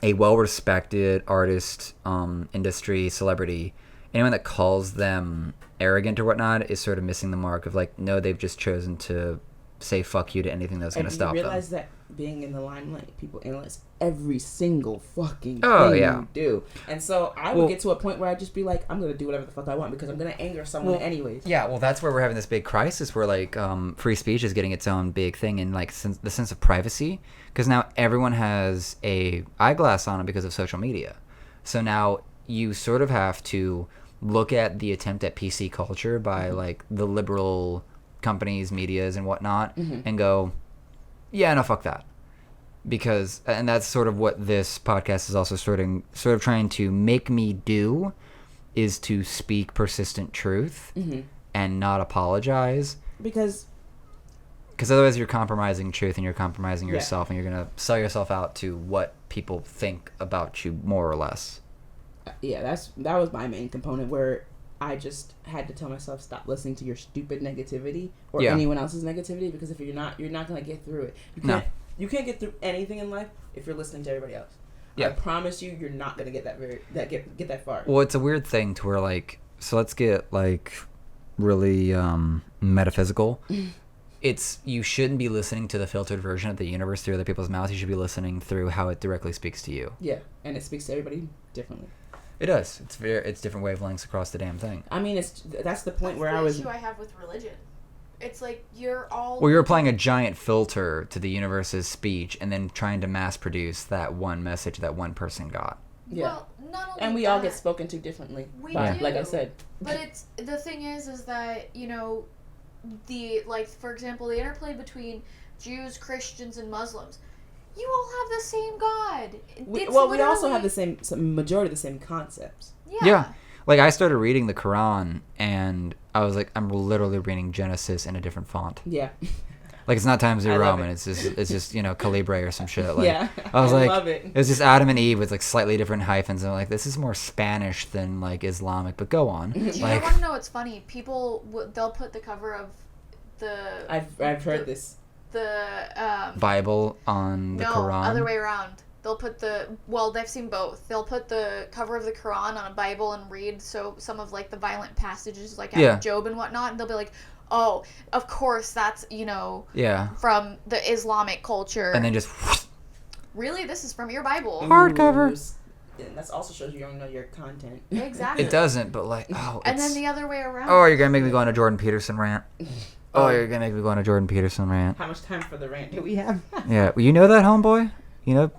a well-respected artist, industry, celebrity, anyone that calls them arrogant or whatnot is sort of missing the mark of like, no, they've just chosen to say fuck you to anything that's going to stop them. You realize that being in the limelight, people analyze every single fucking thing you do. And so I would get to a point where I'd just be like, I'm going to do whatever the fuck I want because I'm going to anger someone anyways. Yeah, well, that's where we're having this big crisis where, like, free speech is getting its own big thing and, like, the sense of privacy. Because now everyone has a eyeglass on them because of social media. So now you sort of have to look at the attempt at PC culture by, like, the liberal companies, medias, and whatnot, and go, yeah, no, fuck that. Because, and that's sort of what this podcast is also sort of trying to make me do, is to speak persistent truth and not apologize. Because otherwise you're compromising truth and you're compromising yourself and you're going to sell yourself out to what people think about you, more or less. Yeah, that was my main component where I just had to tell myself, stop listening to your stupid negativity or anyone else's negativity, because if you're not going to get through it. You can't get through anything in life if you're listening to everybody else. Yeah. I promise you're not going to get get that far. Well, it's a weird thing to where, like, so let's get, like, really metaphysical. You shouldn't be listening to the filtered version of the universe through other people's mouths. You should be listening through how it directly speaks to you. Yeah, and it speaks to everybody differently. It does. It's different wavelengths across the damn thing. I mean, that's the point where I was. The issue I have with religion. It's like you're all. Well, you're applying a giant filter to the universe's speech, and then trying to mass produce that one message that one person got. Yeah. Well, not only and we all get spoken to differently. We do. Like I said. But it's the thing is that for example, the interplay between Jews, Christians, and Muslims. You all have the same God. We also have the same majority of the same concepts. Yeah. Like, I started reading the Quran, and I was like, I'm literally reading Genesis in a different font. Yeah. Like, it's not Times New Roman. It's just Calibre or some shit. Like, yeah. I was like, love it. It was just Adam and Eve with, like, slightly different hyphens. And I'm like, this is more Spanish than, like, Islamic. But go on. Do you want to know what's funny? People, they'll put the cover of the... I've heard this. The... Bible on the Quran? No, other way around. They'll put they've seen both. They'll put the cover of the Quran on a Bible and read some of, like, the violent passages, like out of Job and whatnot, and they'll be like, oh, of course, that's, from the Islamic culture. And then just... Really? This is from your Bible. Hardcover. And that also shows you don't know your content. Exactly. It doesn't, but, like, and then the other way around. Oh, you're going to make me go on a Jordan Peterson rant. Oh, you're going to make me go on a Jordan Peterson rant. How much time for the rant do we have? Yeah. You know that, homeboy? You know.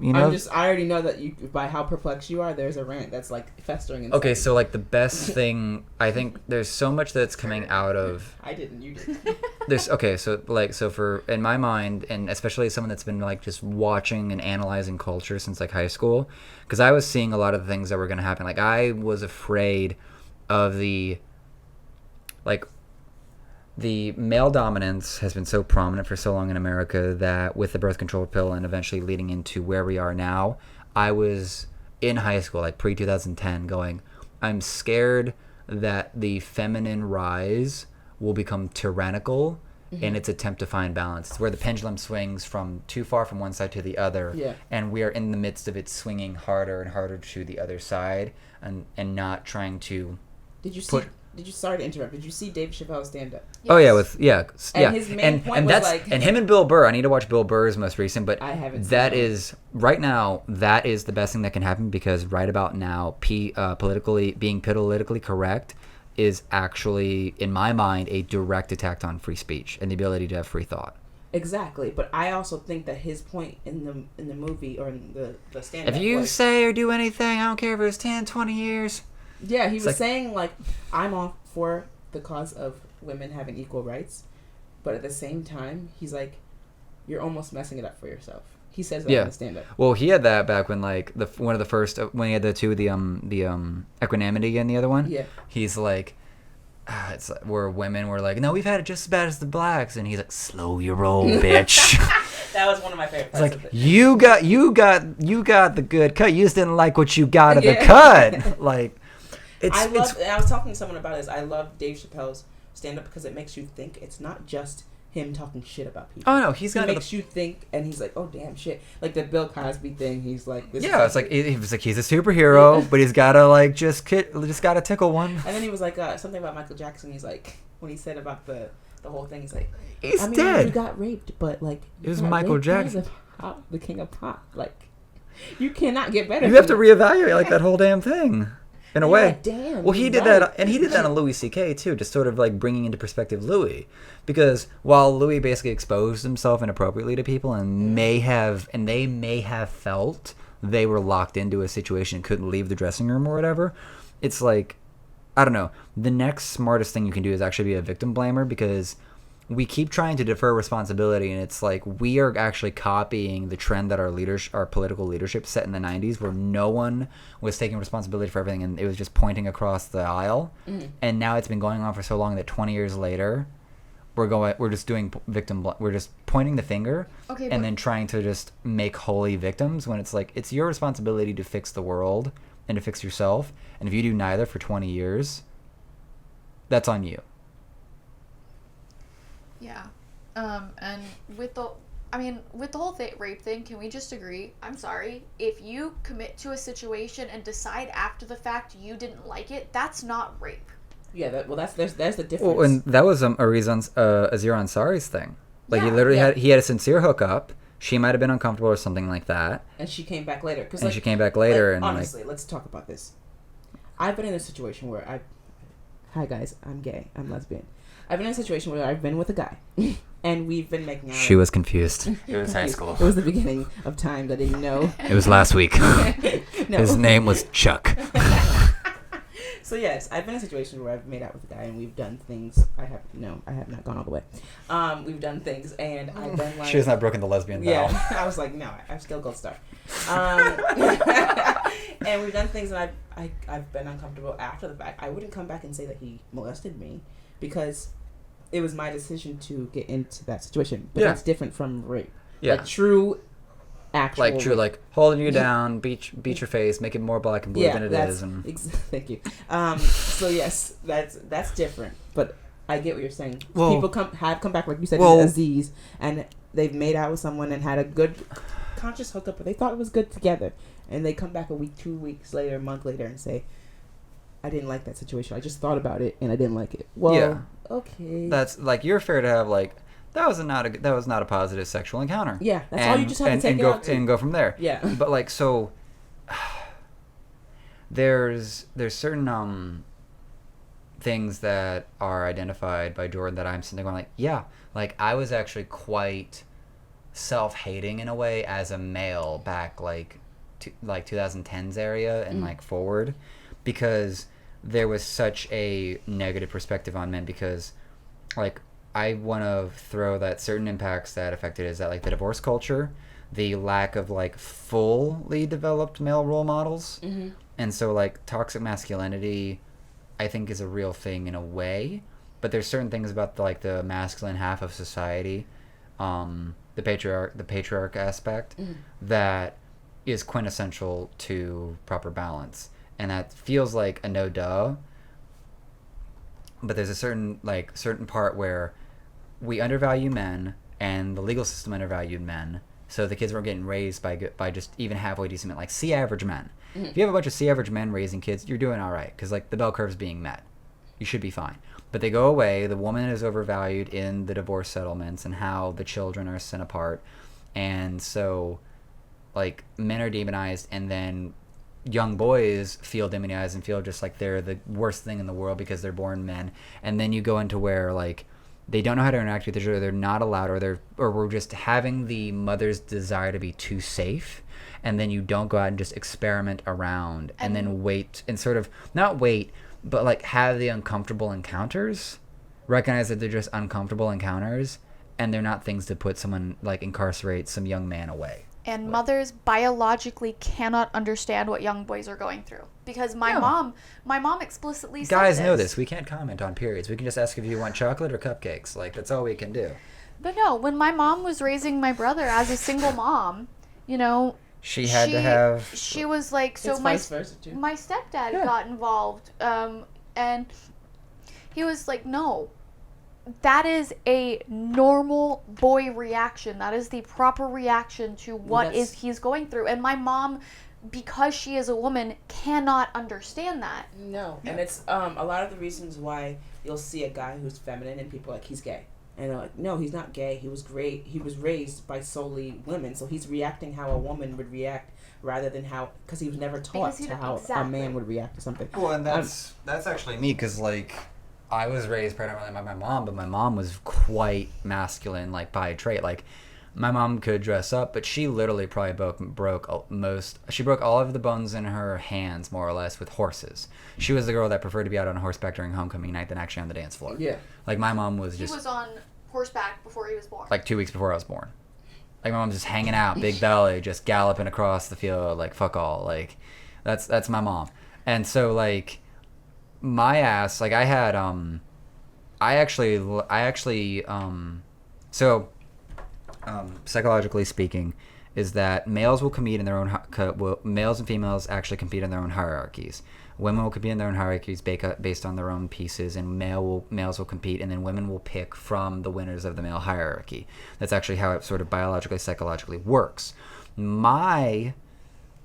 I already know that by how perplexed you are, there's a rant that's, like, festering inside. Okay, so, like, the best thing, I think there's so much that's coming out of... I didn't, you did. In my mind, and especially someone that's been, like, just watching and analyzing culture since, like, high school, because I was seeing a lot of the things that were going to happen. Like, I was afraid of the male dominance has been so prominent for so long in America that with the birth control pill and eventually leading into where we are now, I was in high school, like pre-2010, going, I'm scared that the feminine rise will become tyrannical in its attempt to find balance. It's where the pendulum swings from too far from one side to the other, and we are in the midst of it swinging harder and harder to the other side, and not trying to... Sorry to interrupt. Did you see Dave Chappelle stand up? Yes. And his main point was like... And him and Bill Burr, I need to watch Bill Burr's most recent, but I haven't seen that is, right now, that is the best thing that can happen, because right about now, being politically correct is actually, in my mind, a direct attack on free speech and the ability to have free thought. Exactly, but I also think that his point in the movie, or in the stand-up... If you say or do anything, I don't care if it was 10, 20 years... Yeah, he was saying, like, I'm all for the cause of women having equal rights, but at the same time, he's like, you're almost messing it up for yourself. He says that in the stand-up. Well, he had that back when, like, one of the first, when he had the two, the equanimity and the other one. Yeah. He's like, it's like, where women were like, no, we've had it just as bad as the blacks, and he's like, slow your roll, bitch. That was one of my favorite parts. It's like, you got the good cut. You just didn't like what you got of the cut. Like... I was talking to someone about this. I love Dave Chappelle's stand-up because it makes you think. It's not just him talking shit about people. Oh no, he makes you think, and he's like, oh damn shit, like the Bill Cosby thing. He's like, this it's like he was like he's a superhero, but he's gotta like just gotta tickle one. And then he was like something about Michael Jackson. He's like, when he said about the whole thing, he's like, he's dead. You got raped, but like it was Michael Jackson, the king of pop. Like, you cannot get better. You have to reevaluate like that whole damn thing. In a way. Like, damn. Well, he did that, and he did that on Louis C.K. too, just sort of like bringing into perspective Louis, because while Louis basically exposed himself inappropriately to people, and they may have felt they were locked into a situation and couldn't leave the dressing room or whatever, it's like, I don't know. The next smartest thing you can do is actually be a victim blamer, because we keep trying to defer responsibility, and it's like we are actually copying the trend that our political leadership set in the 90s, where no one was taking responsibility for everything, and it was just pointing across the aisle. And now it's been going on for so long that 20 years later, we're just doing we're just pointing the finger, and then trying to just make holy victims, when it's like it's your responsibility to fix the world and to fix yourself, and if you do neither for 20 years, that's on you. Yeah. And with the whole rape thing, can we just agree? I'm sorry. If you commit to a situation and decide after the fact you didn't like it, that's not rape. Yeah, there's the difference. Well, and that was Aziz Ansari's thing. Like, he literally had a sincere hookup. She might have been uncomfortable or something like that. And she came back later. She came back later. And honestly, let's talk about this. I've been in a situation where hi guys, I'm gay. I'm lesbian. I've been in a situation where I've been with a guy, and we've been making out. She was confused. It was high school. It was the beginning of time. I didn't know. It was last week. No. His name was Chuck. So yes, I've been in a situation where I've made out with a guy, and we've done things. I have not gone all the way. We've done things, and I've been like, she has not broken the lesbian vow. Yeah, I was like, no, I'm still gold star. And we've done things, and I've been uncomfortable after the fact. I wouldn't come back and say that he molested me, because it was my decision to get into that situation. But that's different from rape. Yeah. Like true, actual like true, rape. Like holding you down, beat your face, make it more black and blue than it is. And thank you. So yes, that's different. But I get what you're saying. Well, people have come back, like you said, Aziz, and they've made out with someone and had a good conscious hookup, but they thought it was good together, and they come back a week, 2 weeks later, a month later, and say, I didn't like that situation. I just thought about it and I didn't like it. Well, okay. That's like, you're fair to have like, that was not a positive sexual encounter. Yeah, that's all you just have to take it out and go from there. Yeah. But like, so there's certain things that are identified by Jordan that I'm sitting going like, yeah, like I was actually quite self-hating in a way as a male back like 2010s area and like forward, because there was such a negative perspective on men, because like I want to throw that certain impacts that affected is that like the divorce culture, the lack of like fully developed male role models, and so like toxic masculinity I think is a real thing in a way, but there's certain things about the masculine half of society, the patriarch aspect that is quintessential to proper balance. And that feels like a no duh, but there's a certain part where we undervalue men and the legal system undervalued men, so the kids weren't getting raised by just even halfway decent men, like C average men. If you have a bunch of C average men raising kids, you're doing all right, because like the bell curve's being met, you should be fine. But they go away, the woman is overvalued in the divorce settlements and how the children are sent apart, and so like men are demonized, and then young boys feel demonized and feel just like they're the worst thing in the world because they're born men. And then you go into where like they don't know how to interact with each other, they're not allowed, or we're just having the mother's desire to be too safe, and then you don't go out and just experiment around and then wait and sort of not wait, but like have the uncomfortable encounters, recognize that they're just uncomfortable encounters and they're not things to put someone like incarcerate some young man away. And mothers biologically cannot understand what young boys are going through. Because my mom explicitly said Guys know this. We can't comment on periods. We can just ask if you want chocolate or cupcakes. Like, that's all we can do. But no, when my mom was raising my brother as a single mom, you know, she was like, so my stepdad got involved, and he was like, no, that is a normal boy reaction. That is the proper reaction to what he's going through. And my mom, because she is a woman, cannot understand that. No. And it's a lot of the reasons why you'll see a guy who's feminine and people are like, he's gay. And they're like, no, he's not gay. He was great. He was raised by solely women, so he's reacting how a woman would react rather than how, because he was never taught how a man would react to something. Well, and that's actually me, because like I was raised primarily by my mom, but my mom was quite masculine, like by trait. Like my mom could dress up, but she literally probably broke all of the bones in her hands, more or less, with horses. She was the girl that preferred to be out on horseback during homecoming night than actually on the dance floor. Yeah. Like my mom was He was on horseback before he was born. like 2 weeks before I was born. Like my mom's just hanging out, big belly, just galloping across the field, like fuck all. Like that's my mom. And so like my ass, like I had psychologically speaking, is that males will compete in their own males and females actually compete in their own hierarchies. Women will compete in their own hierarchies based on their own pieces, and males will compete, and then women will pick from the winners of the male hierarchy. That's actually how it sort of biologically, psychologically works. My,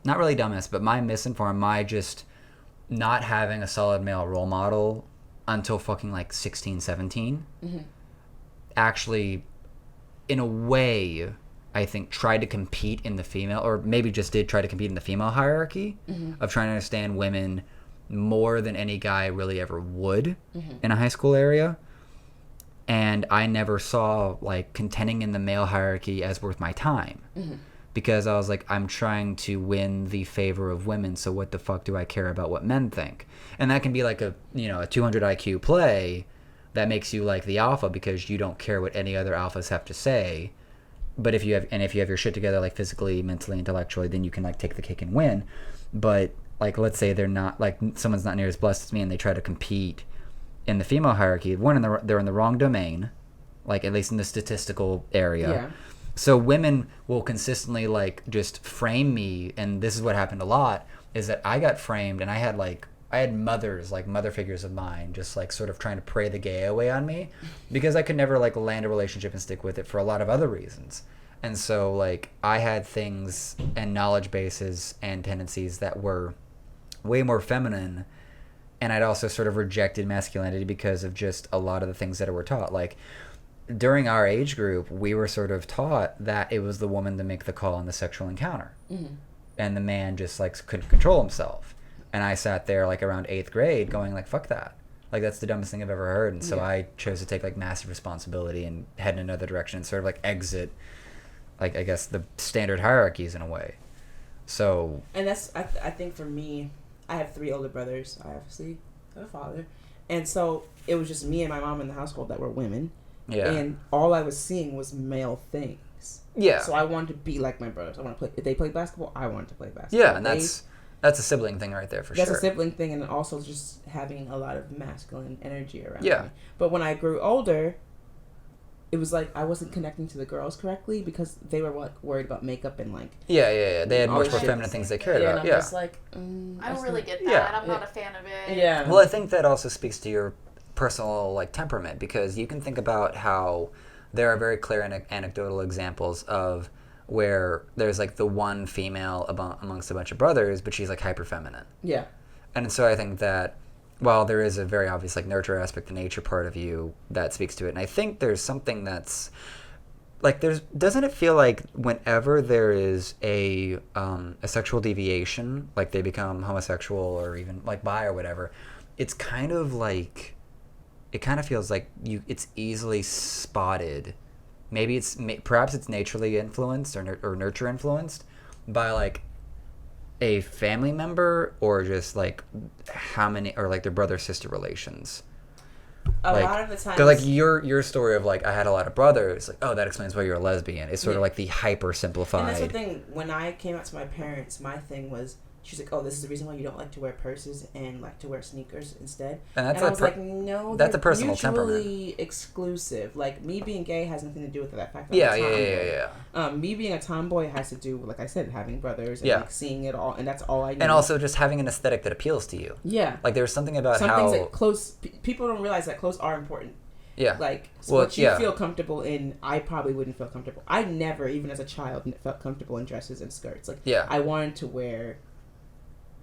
not really dumbass, but my misinformed, my just not having a solid male role model until fucking like 16, 17, actually, in a way, I think tried to compete in the female, or maybe just did try to compete in the female hierarchy of trying to understand women more than any guy really ever would in a high school area. And I never saw like contending in the male hierarchy as worth my time, because I was like, I'm trying to win the favor of women, so what the fuck do I care about what men think? And that can be like a 200 IQ play that makes you like the alpha because you don't care what any other alphas have to say. But if you have your shit together, like physically, mentally, intellectually, then you can like take the cake and win. But like, let's say they're not, like, someone's not near as blessed as me, and they try to compete in the female hierarchy. They're in the wrong domain, like at least in the statistical area. Yeah. So women will consistently like just frame me, and this is what happened a lot, is that I got framed, and I had mothers, like mother figures of mine, just like sort of trying to pray the gay away on me, because I could never like land a relationship and stick with it for a lot of other reasons. And so like I had things and knowledge bases and tendencies that were way more feminine, and I'd also sort of rejected masculinity because of just a lot of the things that were taught. Like during our age group, we were sort of taught that it was the woman to make the call on the sexual encounter, and the man just like couldn't control himself. And I sat there like around 8th grade going like, fuck that. Like that's the dumbest thing I've ever heard. And so I chose to take like massive responsibility and head in another direction and sort of like exit, like I guess the standard hierarchies in a way. So. And that's, I think for me, I have 3 older brothers. I obviously have a father. And so it was just me and my mom in the household that were women. Yeah. And all I was seeing was male things. Yeah. So I wanted to be like my brothers. I want to play, if they played basketball, I wanted to play basketball. Yeah, and that's a sibling thing right there for sure. That's a sibling thing, and also just having a lot of masculine energy around me. But when I grew older, it was like I wasn't connecting to the girls correctly because they were like worried about makeup and like They had much more feminine things they cared about. And I'm just like, I don't really get that. I'm not a fan of it. Yeah. Well, I think that also speaks to your personal like temperament, because you can think about how there are very clear anecdotal examples of where there's like the one female amongst a bunch of brothers, but she's like hyper feminine. Yeah. And so I think that while there is a very obvious like nurture aspect, the nature part of you that speaks to it, and I think there's something that's like doesn't it feel like whenever there is a sexual deviation, like they become homosexual or even like bi or whatever, it's kind of like it kind of feels like it's easily spotted. Maybe perhaps it's naturally influenced or nurture influenced by like a family member, or just like how many, or like their brother sister relations. A lot of the time, because like your story of like I had a lot of brothers, like oh that explains why you're a lesbian. It's sort of like the hyper simplified. And that's the thing. When I came out to my parents, my thing was, she's like, oh, this is the reason why you don't like to wear purses and like to wear sneakers instead. And I was like, no, that's a personal temperament. Mutually exclusive. Like me being gay has nothing to do with that fact that yeah, I'm a tomboy. Yeah. Me being a tomboy has to do with, like I said, having brothers and like seeing it all, and that's all I know. And also just having an aesthetic that appeals to you. Yeah. Like there's something about things that clothes, people don't realize that clothes are important. Yeah. Like, Well, what you yeah. feel comfortable in, I probably wouldn't feel comfortable. I never, even as a child, felt comfortable in dresses and skirts. Like, Yeah. I wanted to wear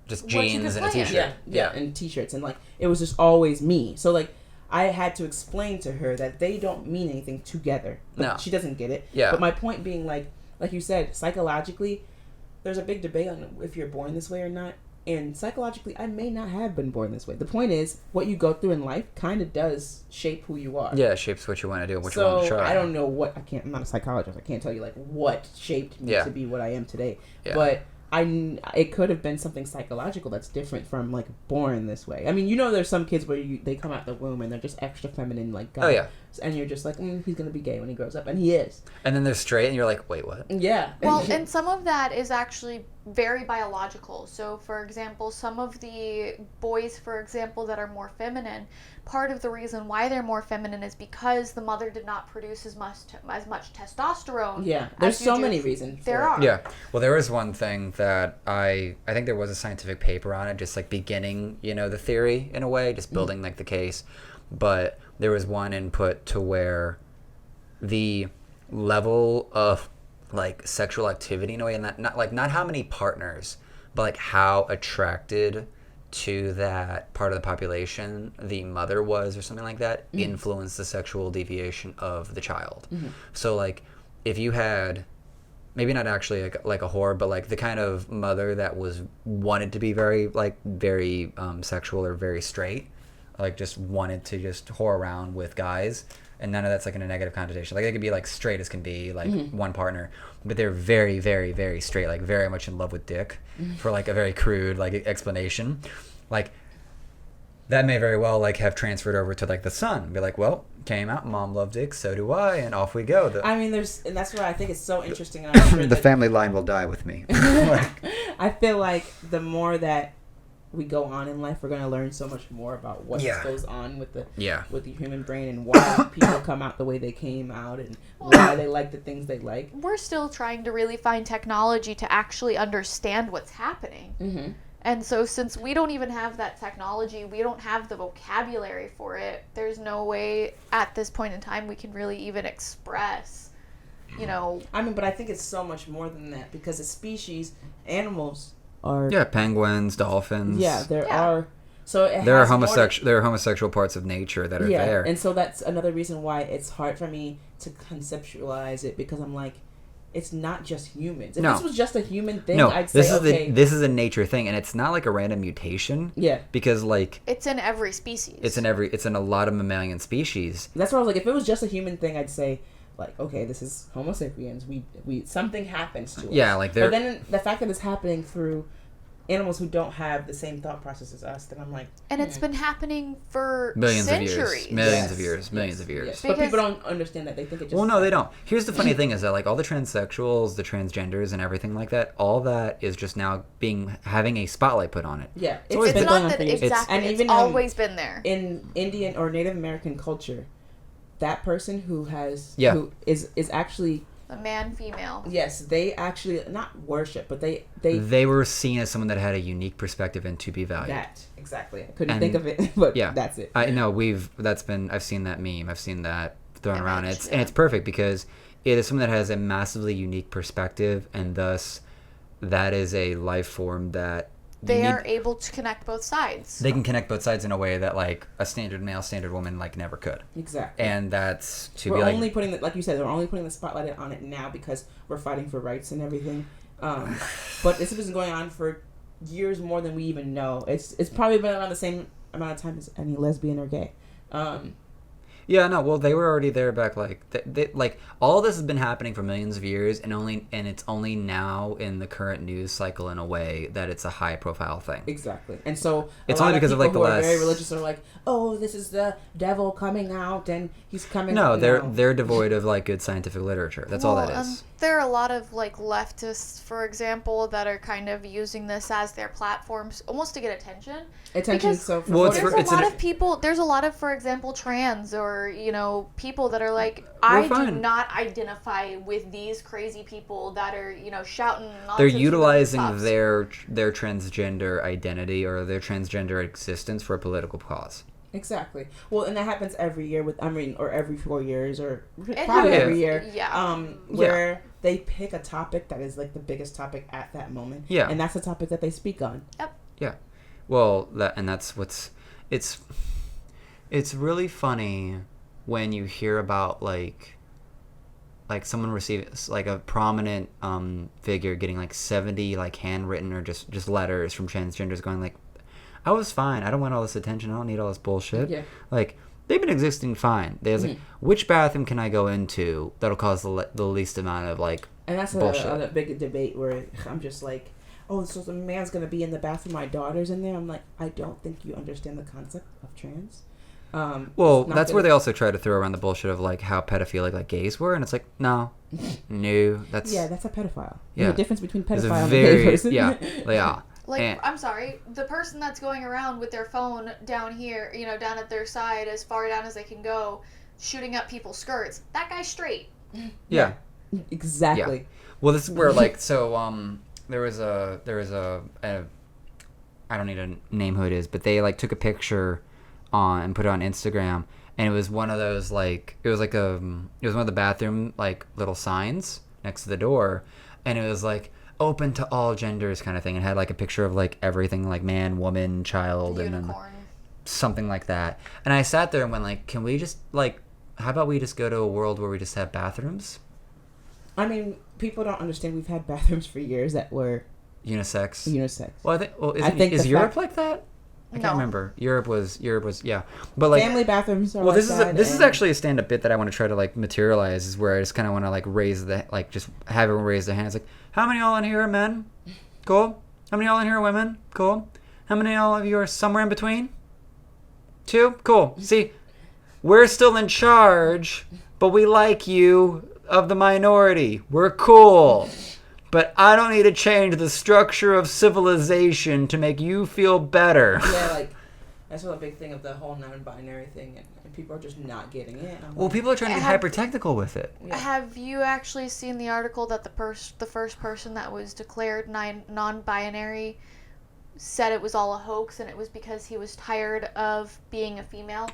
Just What you could jeans and a play in. t-shirt. yeah, and t-shirts, and like it was just always me. So like I had to explain to her that they don't mean anything together. Like, No. she doesn't get it. Yeah. But my point being, like you said, psychologically, there's a big debate on if you're born this way or not. And psychologically, I may not have been born this way. The point is, what you go through in life kind of does shape who you are. Yeah, it shapes what you want to do, what you want to try. I don't know what I'm not a psychologist. I can't tell you like what shaped me to be what I am today. Yeah. But it could have been something psychological that's different from like born this way. I mean, you know, there's some kids where they come out the womb and they're just extra feminine, like God. Oh yeah. And you're just like, he's gonna be gay when he grows up, and he is. And then they're straight, and you're like, wait, what? Yeah. Well, and some of that is actually very biological. So, for example, some of the boys, for example, that are more feminine, part of the reason why they're more feminine is because the mother did not produce as much testosterone. Yeah, there's as so you many do. reasons. There for it. are. Yeah. Well, there was one thing that I think there was a scientific paper on it, just like beginning, the theory in a way, just building like the case. But there was one input to where the level of like sexual activity in a way, and that not how many partners, but like how attracted to that part of the population the mother was or something like that influenced the sexual deviation of the child. So like if you had maybe not actually like a whore, but like the kind of mother that wanted to be very sexual or very straight, like just wanted to just whore around with guys, and none of that's like in a negative connotation. Like they could be like straight as can be, like one partner, but they're very, very, very straight, like very much in love with dick, for like a very crude like explanation. Like that may very well like have transferred over to like the son. Be like, well, came out, mom loved dick, so do I, and off we go. I mean, and that's why I think it's so interesting. And I'm sure the family line will die with me. I feel like the more that we go on in life, we're going to learn so much more about what goes on with the human brain, and why people come out the way they came out, and why they like the things they like. We're still trying to really find technology to actually understand what's happening. Mm-hmm. And so since we don't even have that technology, we don't have the vocabulary for it, there's no way at this point in time we can really even express, I mean, but I think it's so much more than that, because as species, animals are... Yeah, penguins, dolphins. Yeah, there are... So there are homosexual parts of nature that are there. And so that's another reason why it's hard for me to conceptualize it, because I'm like, it's not just humans. If this was just a human thing, I'd say, this is a nature thing, and it's not like a random mutation. Yeah. Because like it's in every species. It's in a lot of mammalian species. That's why I was like, if it was just a human thing, I'd say, like, okay, this is Homo sapiens. We something happens to us. Yeah, like but then the fact that it's happening through animals who don't have the same thought process as us, then I'm like... And it's been happening for millions centuries. of years. Millions of years. Yes. But people don't understand that. They think it just... Well, no, they don't. Here's the funny thing is that, like, all the transsexuals, the transgenders, and everything like that, all that is just now having a spotlight put on it. Yeah. It's not that exactly. It's always been there. In Indian or Native American culture, that person who is actually... A man, female. Yes, they actually not worship, but they were seen as someone that had a unique perspective and to be valued. That exactly. I couldn't think of it, but yeah, that's it. I know I've seen that meme. I've seen that thrown around. And it's perfect because it is someone that has a massively unique perspective, and thus that is a life form that they are able to connect both sides. They can connect both sides in a way that like a standard male, standard woman like never could. Exactly. And that's we're only putting like you said, we're only putting the spotlight on it now because we're fighting for rights and everything. But this has been going on for years more than we even know. It's probably been around the same amount of time as any lesbian or gay. Yeah, no, well, they were already there back, like, like, all this has been happening for millions of years, and it's only now in the current news cycle in a way that it's a high-profile thing. Exactly. And so, it's only because of, like, the last... very religious are like, oh, this is the devil coming out, and he's coming out. No, they're devoid of, like, good scientific literature. That's all that is. There are a lot of, like, leftists, for example, that are kind of using this as their platforms, almost to get attention. Because there's a lot of, for example, trans or, people that are like, I do not identify with these crazy people that are, shouting. They're utilizing their transgender identity or their transgender existence for a political cause. Exactly. Well, and that happens every year or every 4 years, or It probably happens. every year. Yeah. Where they pick a topic that is like the biggest topic at that moment. Yeah. And that's the topic that they speak on. Yeah. Well, that's what's it's really funny when you hear about like someone receiving like a prominent figure getting like 70 like handwritten or just letters from transgenders going like, I was fine. I don't want all this attention. I don't need all this bullshit. Yeah. Like, they've been existing fine. There's like, which bathroom can I go into that'll cause the least amount of like And that's bullshit? a big debate where I'm just like, oh, so the man's gonna be in the bathroom, my daughter's in there. I'm like, I don't think you understand the concept of trans. Well, that's where they also try to throw around the bullshit of like how pedophilic like gays were, and it's like, no, that's that's a pedophile. Yeah. There's a difference between There's pedophile and a gay person. yeah. Like, And- I'm sorry, the person that's going around with their phone down here, down at their side, as far down as they can go, shooting up people's skirts, that guy's straight. Yeah. Exactly. Yeah. Well, this is where like there was a I don't need to name who it is, but they like took a picture and put it on Instagram, and it was one of those like it was one of the bathroom like little signs next to the door, and it was like open to all genders kind of thing, and had like a picture of like everything like man, woman, child, and then Unicorn. something like that. And I sat there and went like, can we just like, how about we just go to a world where we just have bathrooms? I mean, people don't understand. We've had bathrooms for years that were Unisex. Well, I think is Europe like that? I can't remember. Europe was yeah, but like family bathrooms are. Well, like this is actually a stand-up bit that I want to try to like materialize. Is where I just kind of want to like just have everyone raise their hands. Like, how many y'all in here are men? Cool. How many y'all in here are women? Cool. How many y'all of you are somewhere in between? 2? Cool. See, we're still in charge, but we like you of the minority. We're cool. But I don't need to change the structure of civilization to make you feel better. Yeah, like, that's a big thing of the whole non-binary thing, and people are just not getting it. Well, people are trying to get hyper-technical with it. Yeah. Have you actually seen the article that the first person that was declared non-binary said it was all a hoax, and it was because he was tired of being a female?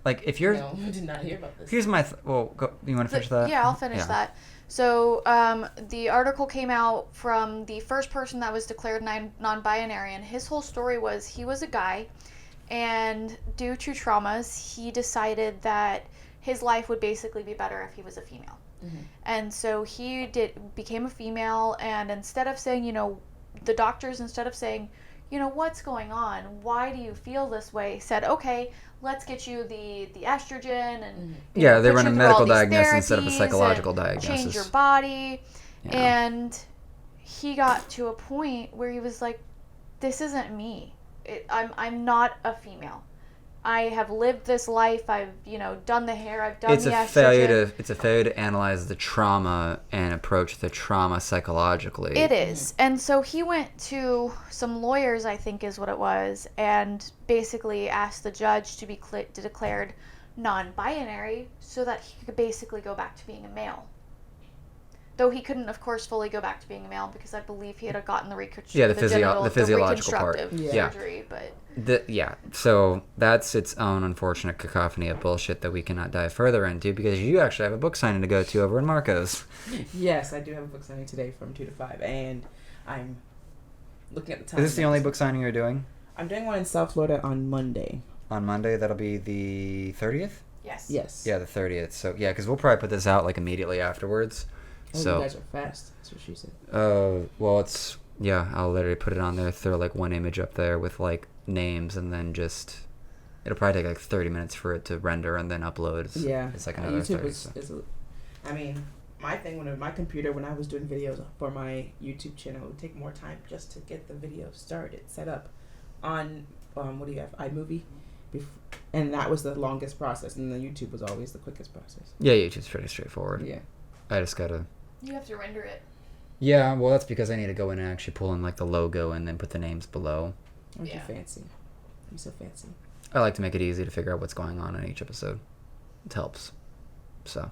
Like, if you're... No, I did not hear about this. Here's my... Well, go, you want to finish that? Yeah, I'll finish that. So, the article came out from the first person that was declared non-binary, and his whole story was he was a guy, and due to traumas, he decided that his life would basically be better if he was a female. Mm-hmm. And so he became a female, and instead of saying, the doctors, instead of saying, what's going on? Why do you feel this way? Said, okay, let's get you the estrogen and they put run you a through medical all these diagnosis instead of a therapies psychological and diagnosis. Change your body. Yeah. And he got to a point where he was like, this isn't me. I'm not a female. I have lived this life. I've, done the hair. I've done the estrogen. It's a failure to analyze the trauma and approach the trauma psychologically. It is. And so he went to some lawyers, I think is what it was, and basically asked the judge to be declared non-binary so that he could basically go back to being a male. Though he couldn't, of course, fully go back to being a male because I believe he had gotten the physiological part. Surgery, but... So that's its own unfortunate cacophony of bullshit that we cannot dive further into because you actually have a book signing to go to over in Marcos. Yes, I do have a book signing today from 2 to 5, and I'm looking at the time. Is this the only book signing you're doing? I'm doing one in South Florida on Monday. On Monday, that'll be the 30th? Yes. Yeah, the 30th. So, yeah, because we'll probably put this out, like, immediately afterwards. Oh, so, you guys are fast. That's what she said. Well, it's... Yeah, I'll literally put it on there, throw, like, one image up there with, like, names, and then just... It'll probably take, like, 30 minutes for it to render and then upload. It's like another YouTube 30. I mean, my thing, when I was doing videos for my YouTube channel, it would take more time just to get the video started, set up on, what do you have, iMovie? And that was the longest process, and then YouTube was always the quickest process. Yeah, YouTube's pretty straightforward. Yeah. I just gotta... You have to render it. Yeah, well, that's because I need to go in and actually pull in, like, the logo and then put the names below. Aren't you fancy? You're so fancy. I like to make it easy to figure out what's going on in each episode. It helps. So,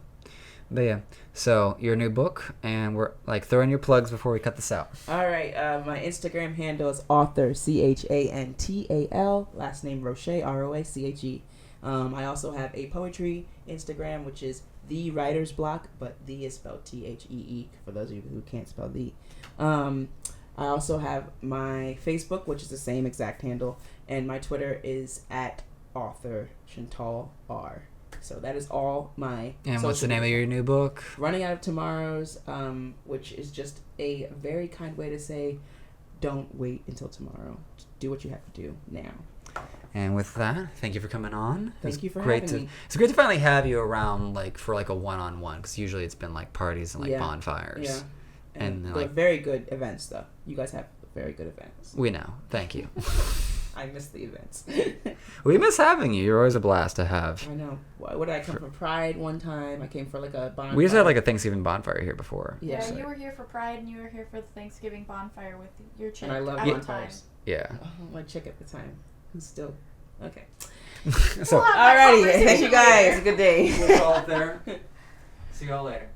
But yeah, so your new book, and we're like throwing your plugs before we cut this out. All right. My Instagram handle is author Chantal. Last name Roche Roache. I also have a poetry Instagram, which is The Writer's Block, but the is spelled Thee for those of you who can't spell the. I also have my Facebook, which is the same exact handle, and my Twitter is at author Chantal R. So that is all my. And what's the name of your new book? Running Out of Tomorrows, which is just a very kind way to say, don't wait until tomorrow. Do what you have to do now. And with that, thank you for coming on. Thank you for having me. It's great to finally have you around, like for like a one-on-one, because usually it's been like parties and like Yeah. bonfires. Yeah. And they're like very good events, though. You guys have very good events. we know. Thank you. I miss the events. We miss having you. You're always a blast to have. I know. What did I come from? Pride one time. I came for like a bonfire. We just had like a Thanksgiving bonfire here before. Yeah. Yeah, you were here for Pride and you were here for the Thanksgiving bonfire with your chick. And I love at the bonfires. Yeah. My chick at the time. Who's still okay. So We'll have that Alrighty. Thank you conversation guys. later. Good day. we'll call it there. See y'all later.